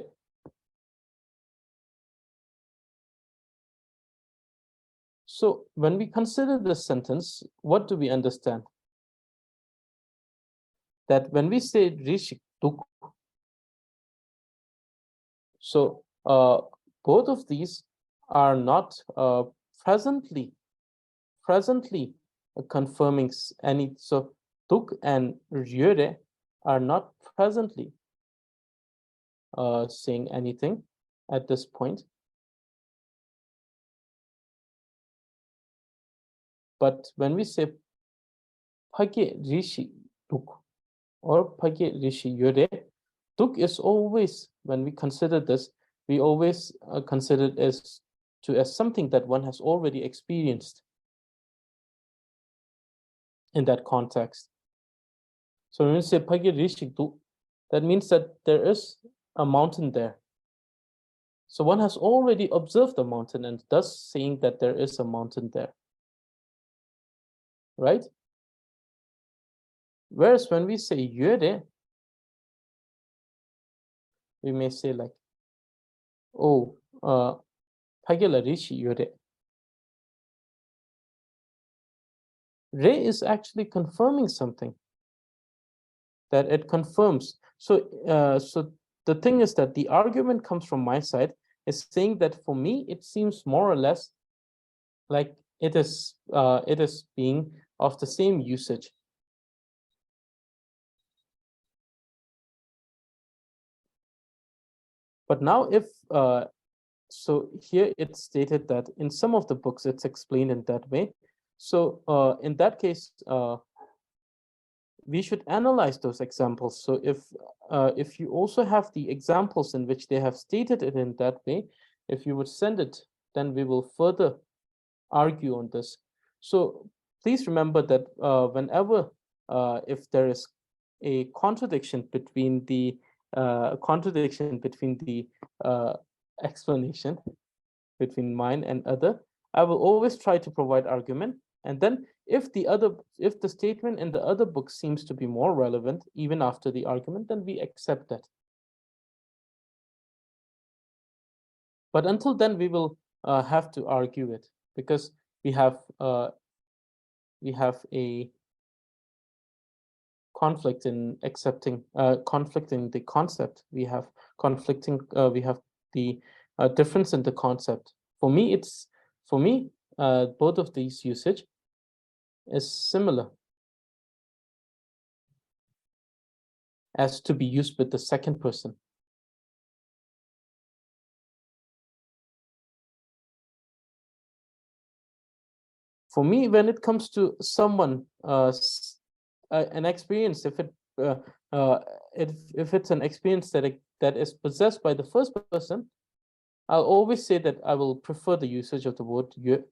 So when we consider this sentence, what do we understand? That when we say rishik tuk, so both of these are not presently confirming any. So tuk and ryure are not presently saying anything at this point. But when we say Page Rishi Tuk or Page Rishi Yore, Tuk is always, when we consider this, we always consider it as something that one has already experienced in that context. So when we say Page Rishi Tuk, that means that there is a mountain there. So one has already observed the mountain and thus saying that there is a mountain there, right? Whereas when we say göre, we may say like, oh, pagela rishi göre. Re is actually confirming something, that it confirms. So, so the thing is that the argument comes from my side, is saying that for me, it seems more or less like it is being of the same usage. But now if, so here it's stated that in some of the books, it's explained in that way. So in that case, we should analyze those examples. So if you also have the examples in which they have stated it in that way, if you would send it, then we will further argue on this. So please remember that whenever if there is a contradiction between the explanation between mine and other, I will always try to provide argument. And then if the statement in the other book seems to be more relevant, even after the argument, then we accept that. But until then, we will have to argue it, because we have a conflict in accepting, conflict in the concept. We have we have the difference in the concept. For me, both of these usage is similar as to be used with the second person. For me, when it comes to someone, an experience, if it's an experience that is possessed by the first person, I'll always say that I will prefer the usage of the word "je."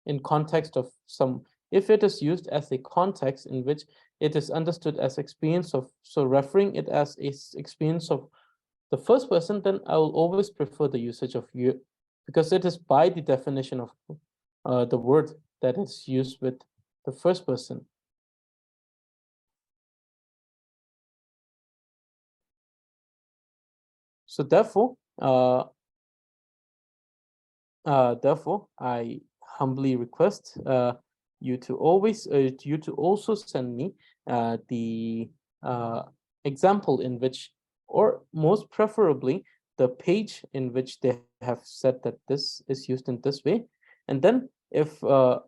In context of some, if it is used as a context in which it is understood as experience of, so referring it as a experience of the first person, then I will always prefer the usage of "je," because it is by the definition of the word that is used with the first person. So therefore, I humbly request you to also send me the example in which, or most preferably, the page in which they have said that this is used in this way. And then if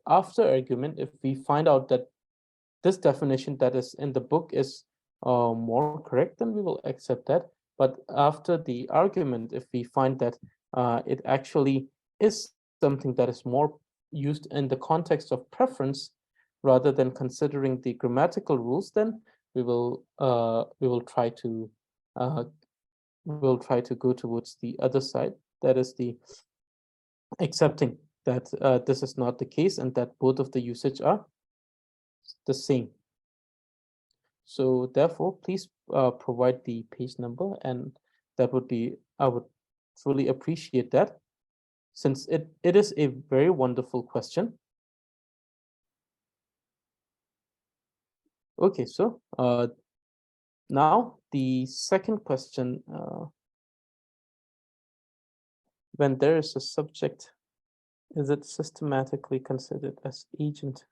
after argument, if we find out that this definition that is in the book is more correct, then we will accept that. But after the argument, if we find that it actually is something that is more used in the context of preference rather than considering the grammatical rules, then we will try to go towards the other side, that is the accepting that this is not the case and that both of the usage are the same. So therefore, please provide the page number, and that would be, I would truly appreciate that, since it is a very wonderful question. Okay, so now the second question, when there is a subject, is it systematically considered as agent?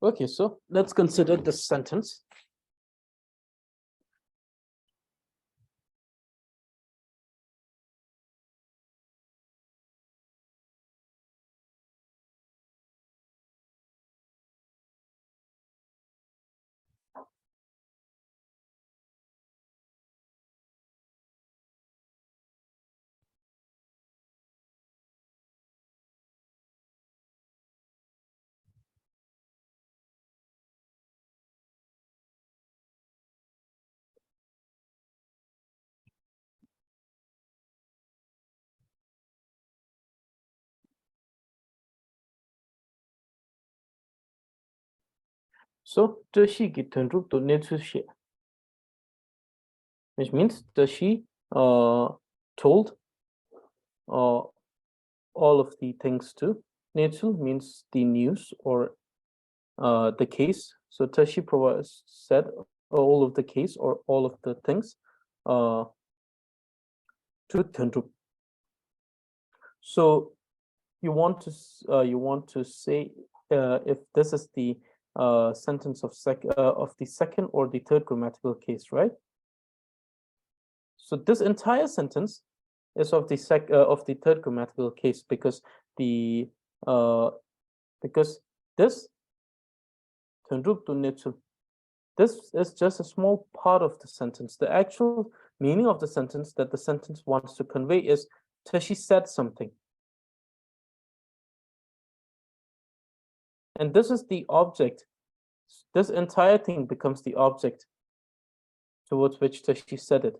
Okay, so let's consider this sentence. So Dorje ki tenrup to netsu, which means Dorje told all of the things to netsu, means the news or the case. So Dorje said all of the case or all of the things to tenrup. So you want to say if this is the sentence of the second or the third grammatical case, right? So this entire sentence is of the third grammatical case because the this tenrup to netsu, this is just a small part of the sentence. The actual meaning of the sentence that the sentence wants to convey is Dorje said something. And this is the object. This entire thing becomes the object towards which Dorje said it.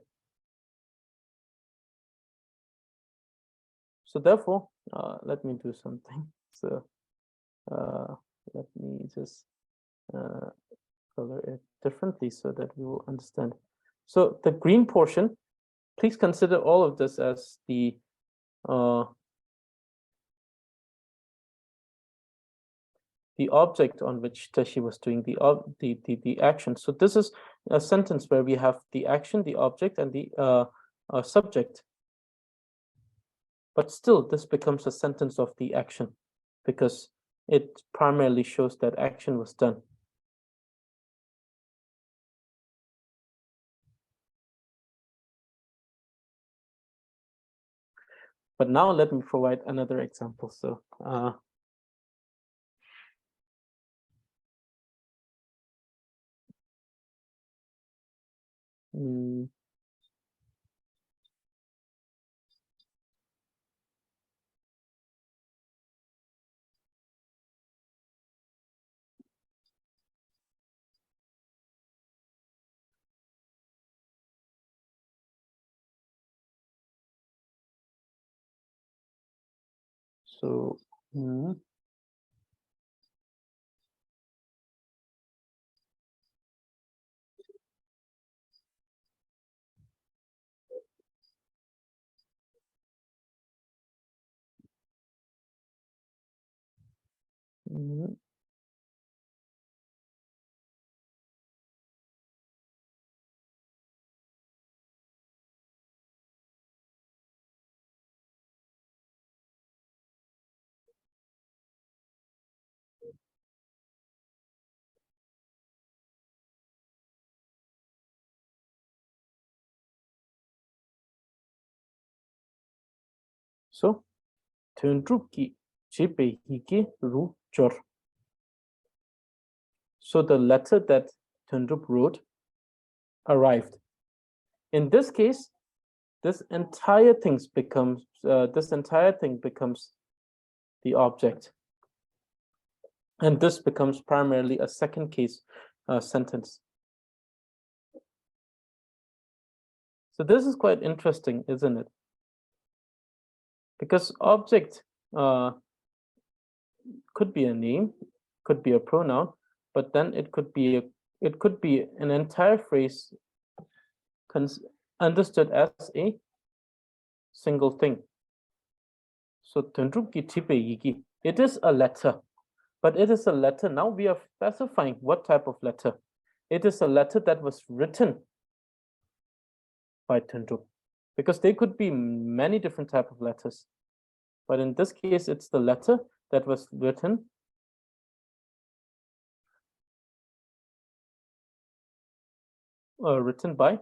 So therefore, let me do something. So let me just color it differently so that we will understand. So the green portion, please consider all of this as the object on which Dorje was doing the action. So this is a sentence where we have the action, the object, and the subject. But still, this becomes a sentence of the action because it primarily shows that action was done. But now let me provide another example. So so so tenrup ki chepe hike ru chor. So the letter that Tenrup wrote arrived. In this case, this entire thing becomes the object, and this becomes primarily a second case sentence. So this is quite interesting, isn't it? Because object could be a name, could be a pronoun, but then it could be an entire phrase understood as a single thing. So Tenrup ki chipe yiki, it is a letter, but it is a letter. Now we are specifying what type of letter. It is a letter that was written by Tenrup, because there could be many different type of letters, but in this case, it's the letter that was written by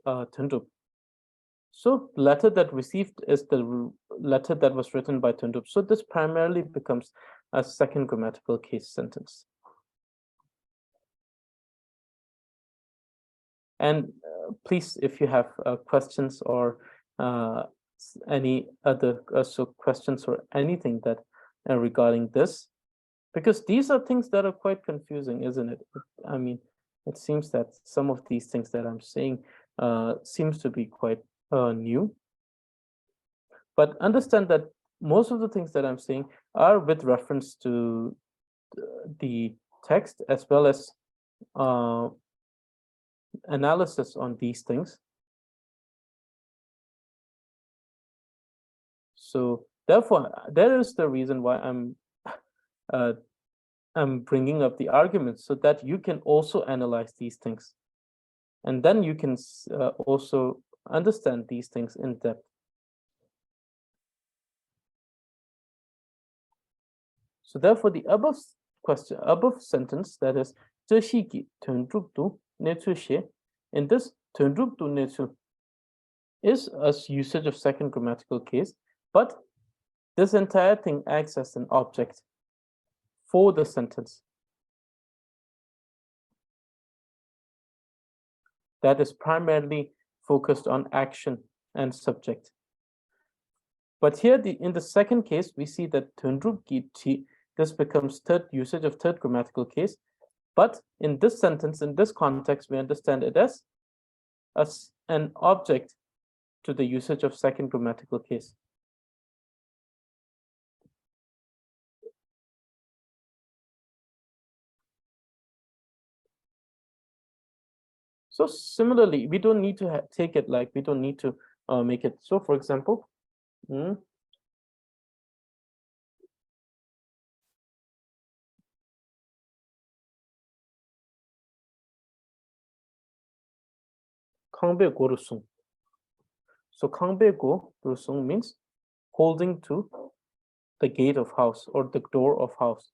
Tenrup. So the letter that received is the letter that was written by Tenrup. So this primarily becomes a second grammatical case sentence. And please, if you have questions or any other questions or anything that regarding this, because these are things that are quite confusing, isn't it? I mean, it seems that some of these things that I'm saying seems to be quite new. But understand that most of the things that I'm saying are with reference to the text as well as analysis on these things. So therefore, there is the reason why I'm bringing up the arguments so that you can also analyze these things, and then you can also understand these things in depth. So therefore, the above sentence, that is, 这是个吞入度内出写, in this 吞入度内出 is a usage of second grammatical case, but this entire thing acts as an object for the sentence that is primarily focused on action and subject. But here, in the second case, we see that this becomes third usage of third grammatical case. But in this sentence, in this context, we understand it as an object to the usage of second grammatical case. So similarly, we don't need to take it like, we don't need to make it. So for example, 강배고 rusung. So 강배고 rusung means holding to the gate of house or the door of house.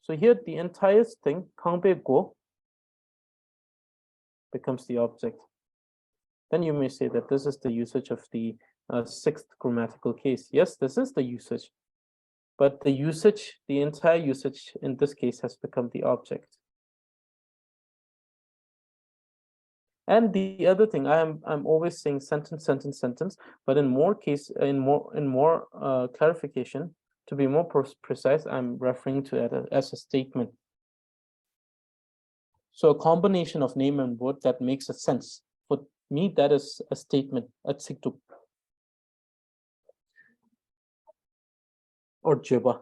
So here the entire thing, 강배고, becomes the object. Then you may say that this is the usage of the sixth grammatical case. Yes, this is the usage, but the usage, the entire usage in this case has become the object. And the other thing, I'm always saying sentence, sentence, sentence, but in more clarification, to be more precise, I'm referring to it as a statement. So a combination of name and word that makes a sense. For me, that is a statement, a tsiktuk. Or jiba.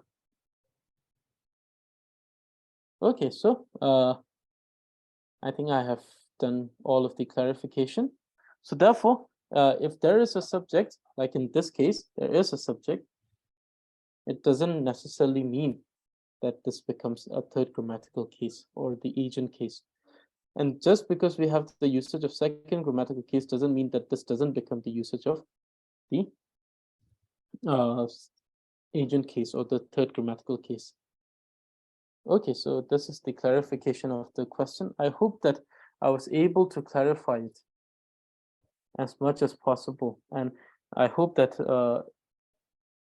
Okay, so I think I have done all of the clarification. So therefore, if there is a subject, like in this case, there is a subject, it doesn't necessarily mean that this becomes a third grammatical case or the agent case. And just because we have the usage of second grammatical case doesn't mean that this doesn't become the usage of the agent case or the third grammatical case. Okay, so this is the clarification of the question. I hope that I was able to clarify it as much as possible. And I hope that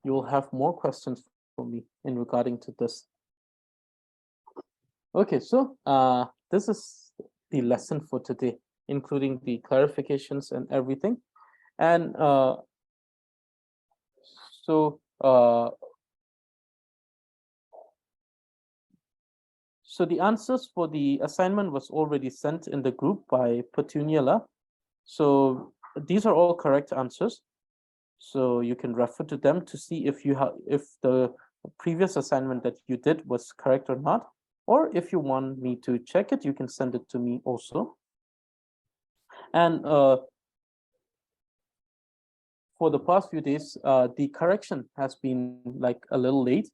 you'll have more questions for me in regarding to this. Okay, so this is the lesson for today, including the clarifications and everything. And so the answers for the assignment was already sent in the group by Petuniela. So these are all correct answers. So you can refer to them to see if the previous assignment that you did was correct or not. Or if you want me to check it, you can send it to me also. And for the past few days, the correction has been like a little late.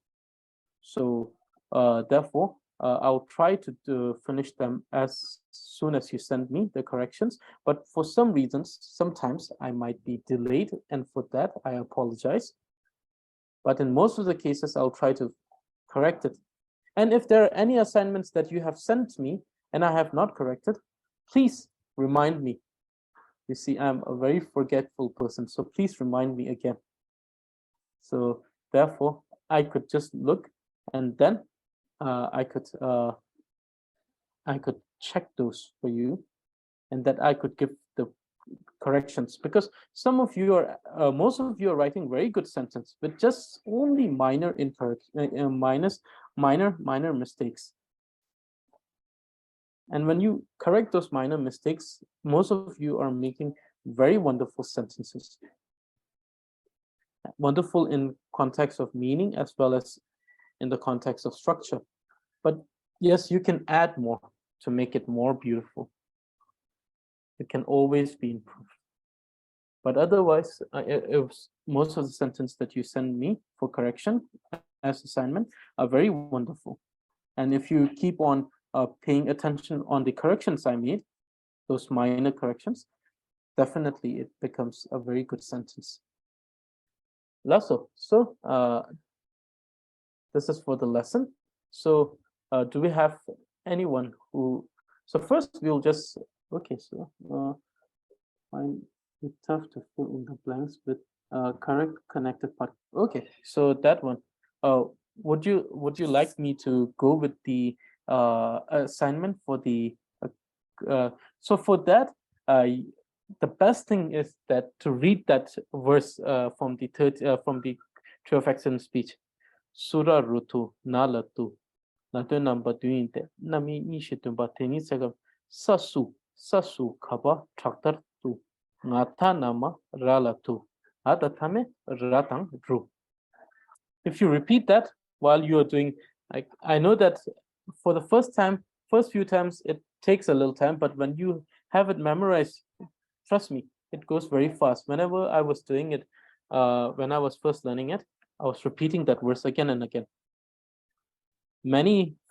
So therefore, I'll try to finish them as soon as you send me the corrections. But for some reasons, sometimes I might be delayed, and for that, I apologize. But in most of the cases, I'll try to correct it. And if there are any assignments that you have sent me and I have not corrected, please remind me. You see, I'm a very forgetful person, so please remind me again. So therefore, I could just look, and then I could check those for you, and that I could give the corrections, because some of you are most of you are writing very good sentence with just only minor incorrect minor mistakes. And when you correct those minor mistakes, most of you are making very wonderful sentences. wonderful in context of meaning as well as in the context of structure. But yes, you can add more to make it more beautiful. It can always be improved. But otherwise, most of the sentences that you send me for correction as assignment are very wonderful. And if you keep on paying attention on the corrections I made, those minor corrections, definitely it becomes a very good sentence. Lasso. So this is for the lesson. So do we have anyone who? So first we'll just find it tough to fill in the blanks with correct connected part. Okay, so that one. Would you like me to go with the assignment for the? So for that, the best thing is that to read that verse from the Tree of Excellent Speech. Sura rutu nalatu nato number doing that nami nishitum bateni segam sasu kaba tractor tu ngata nama ralatu adatame ratang ru. If you repeat that while you are doing, like, I know that for the first few times it takes a little time, but when you have it memorized, trust me, it goes very fast. Whenever I was doing it, when I was first learning it, I was repeating that verse again and again.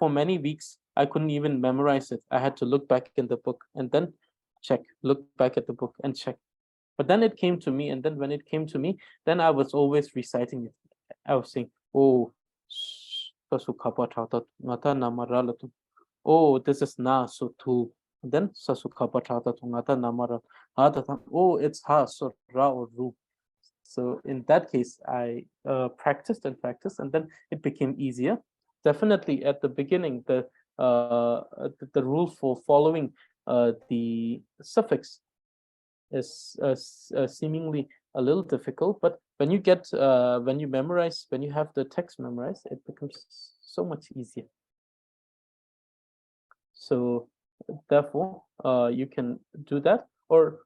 For many weeks, I couldn't even memorize it. I had to look back in the book and then check, look back at the book and check. But then it came to me, and then when it came to me, then I was always reciting it. I was saying, oh, oh, this is na so tu. And then oh, it's ha so ra or ru. So in that case, I practiced and practiced, and then it became easier. Definitely at the beginning, the rule for following the suffix is seemingly a little difficult, but when you memorize, when you have the text memorized, it becomes so much easier. So therefore, you can do that, or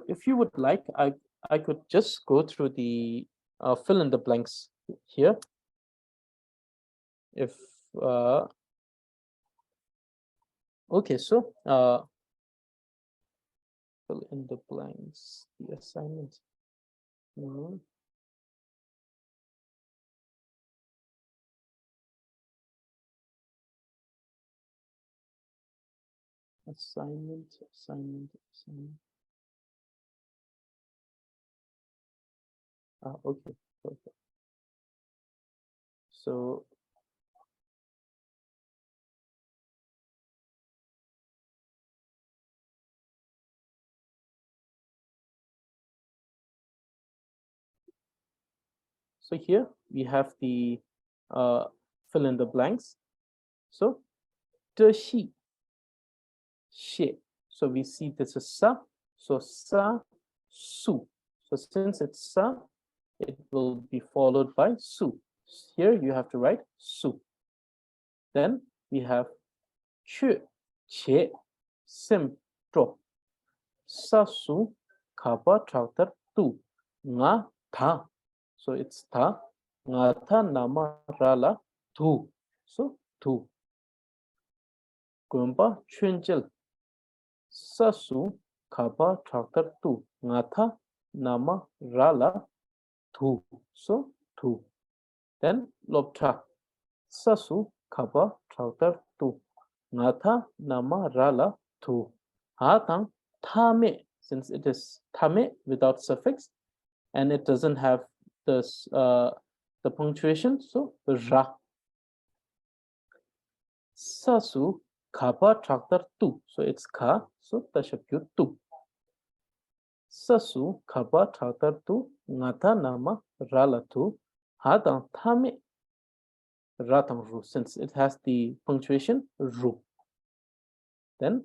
if you would like, I could just go through the fill in the blanks here. If okay, so fill in the blanks, the assignment. Assignment. Okay, perfect. So here we have the fill in the blanks. So the she. So we see this is sa. So sa, su. So since it's sa, it will be followed by su. Here you have to write su. Then we have che, sim, tro. Sa su, kaba tractor tu. Nga tha. So it's tha. Nga tha nama rala tu. So tu. Gumba chunjil. Sasu kaba tractor tu. Ngata nama rala tu. So tu. Then lopta. Sasu kaba tractor tu. Ngata nama rala tu. Hatang tame. Since it is tame without suffix and it doesn't have this the punctuation, so ra. Sasu kaba tractor tu. So it's ka. So tashakyu tu. Sasu kaba tractor tu. Ngata nama rala tu. Hadang tame ratang ru. Since it has the punctuation ru. Then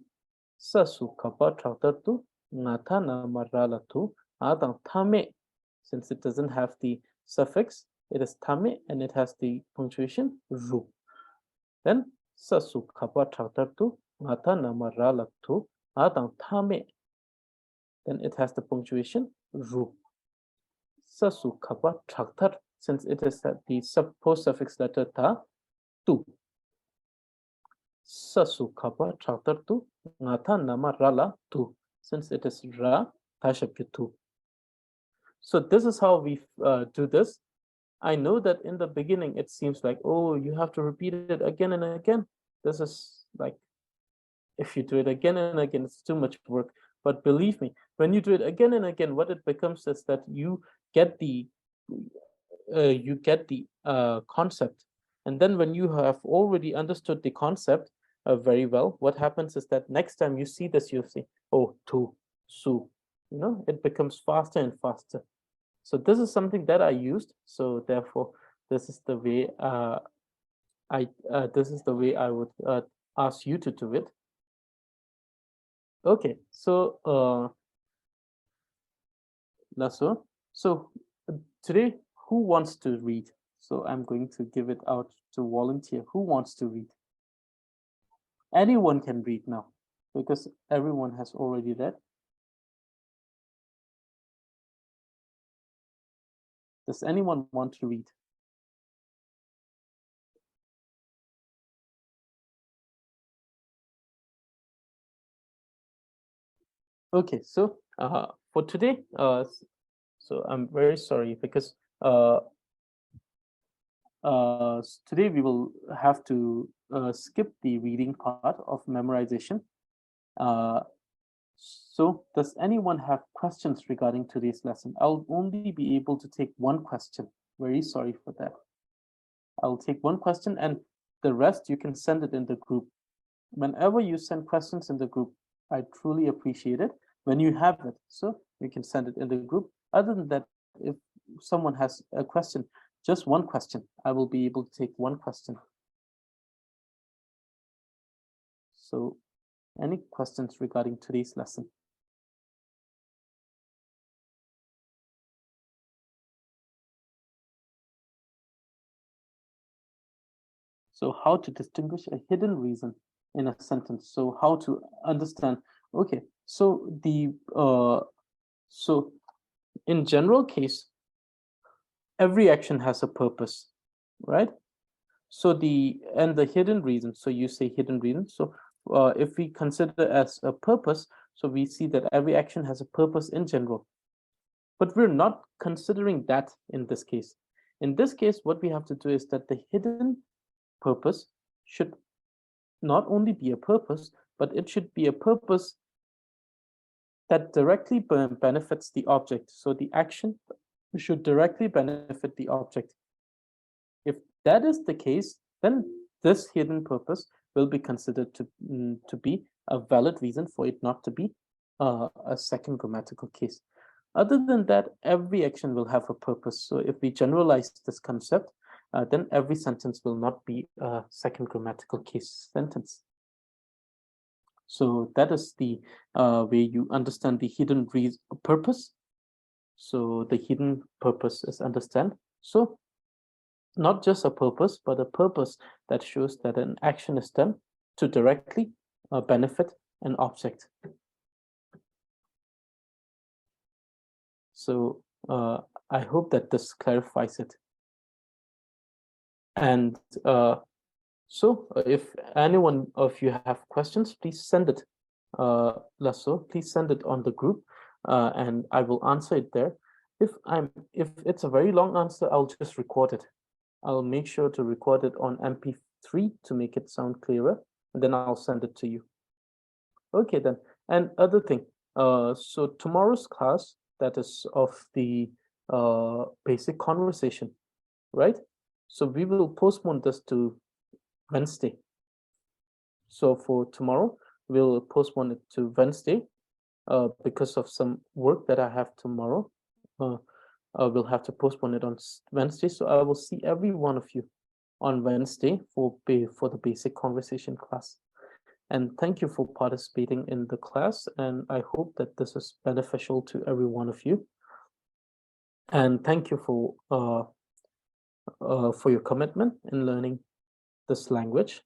sasu kaba tractor tu. Ngata nama rala tu. Hadang tame. Since it doesn't have the suffix, it is tame and it has the punctuation ru. Then sasu kaba tractor tu. Ngata nama rala tu. Hadang tame. Then it has the punctuation ru. Sasu kapa traktar, since it is the post suffix letter ta, tu. Sasu kapa traktar tu, ngata nama rala tu, since it is ra, tashapya tu. So this is how we do this. I know that in the beginning, it seems like, oh, you have to repeat it again and again. This is like, if you do it again and again, it's too much work. But believe me, when you do it again and again, what it becomes is that you get the concept. And then when you have already understood the concept very well, what happens is that next time you see this, you'll see, oh, tu, su, it becomes faster and faster. So this is something that I used. So therefore, this is the way I would ask you to do it. Okay, so Lasso. So today, who wants to read? So I'm going to give it out to volunteer. Who wants to read? Anyone can read now, because everyone has already read. Does anyone want to read? Okay, so for today, so I'm very sorry because today we will have to skip the reading part of memorization. So does anyone have questions regarding today's lesson? I'll only be able to take one question. Very sorry for that. I'll take one question, and the rest you can send it in the group. Whenever you send questions in the group, I truly appreciate it when you have it. So you can send it in the group. Other than that, if someone has a question, just one question, I will be able to take one question. So any questions regarding today's lesson? So how to distinguish a hidden reason in a sentence. So how to understand. Okay, so so in general case, every action has a purpose, right? So the hidden reason. So you say hidden reason. So if we consider as a purpose, so we see that every action has a purpose in general. But we're not considering that in this case. In this case, what we have to do is that the hidden purpose should not only be a purpose, but it should be a purpose that directly benefits the object. So the action should directly benefit the object. If that is the case, then this hidden purpose will be considered to be a valid reason for it not to be a second grammatical case. Other than that, every action will have a purpose. So if we generalize this concept, then every sentence will not be a second grammatical case sentence. So that is the way you understand the hidden purpose. So the hidden purpose is understand. So not just a purpose, but a purpose that shows that an action is done to directly benefit an object. So I hope that this clarifies it. And so if anyone of you have questions, please send it. Lasso, please send it on the group, and I will answer it there. If it's a very long answer, I'll just record it. I'll make sure to record it on MP3 to make it sound clearer, and then I'll send it to you. Okay then. And other thing, so tomorrow's class, that is of the basic conversation, right? So we will postpone this to Wednesday. So for tomorrow, we'll postpone it to Wednesday because of some work that I have tomorrow. We'll have to postpone it on Wednesday. So I will see every one of you on Wednesday for the basic conversation class. And thank you for participating in the class. And I hope that this is beneficial to every one of you. And thank you for your commitment in learning this language,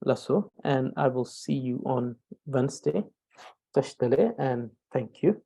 Lasso. And I will see you on Wednesday. Tashtale, and thank you.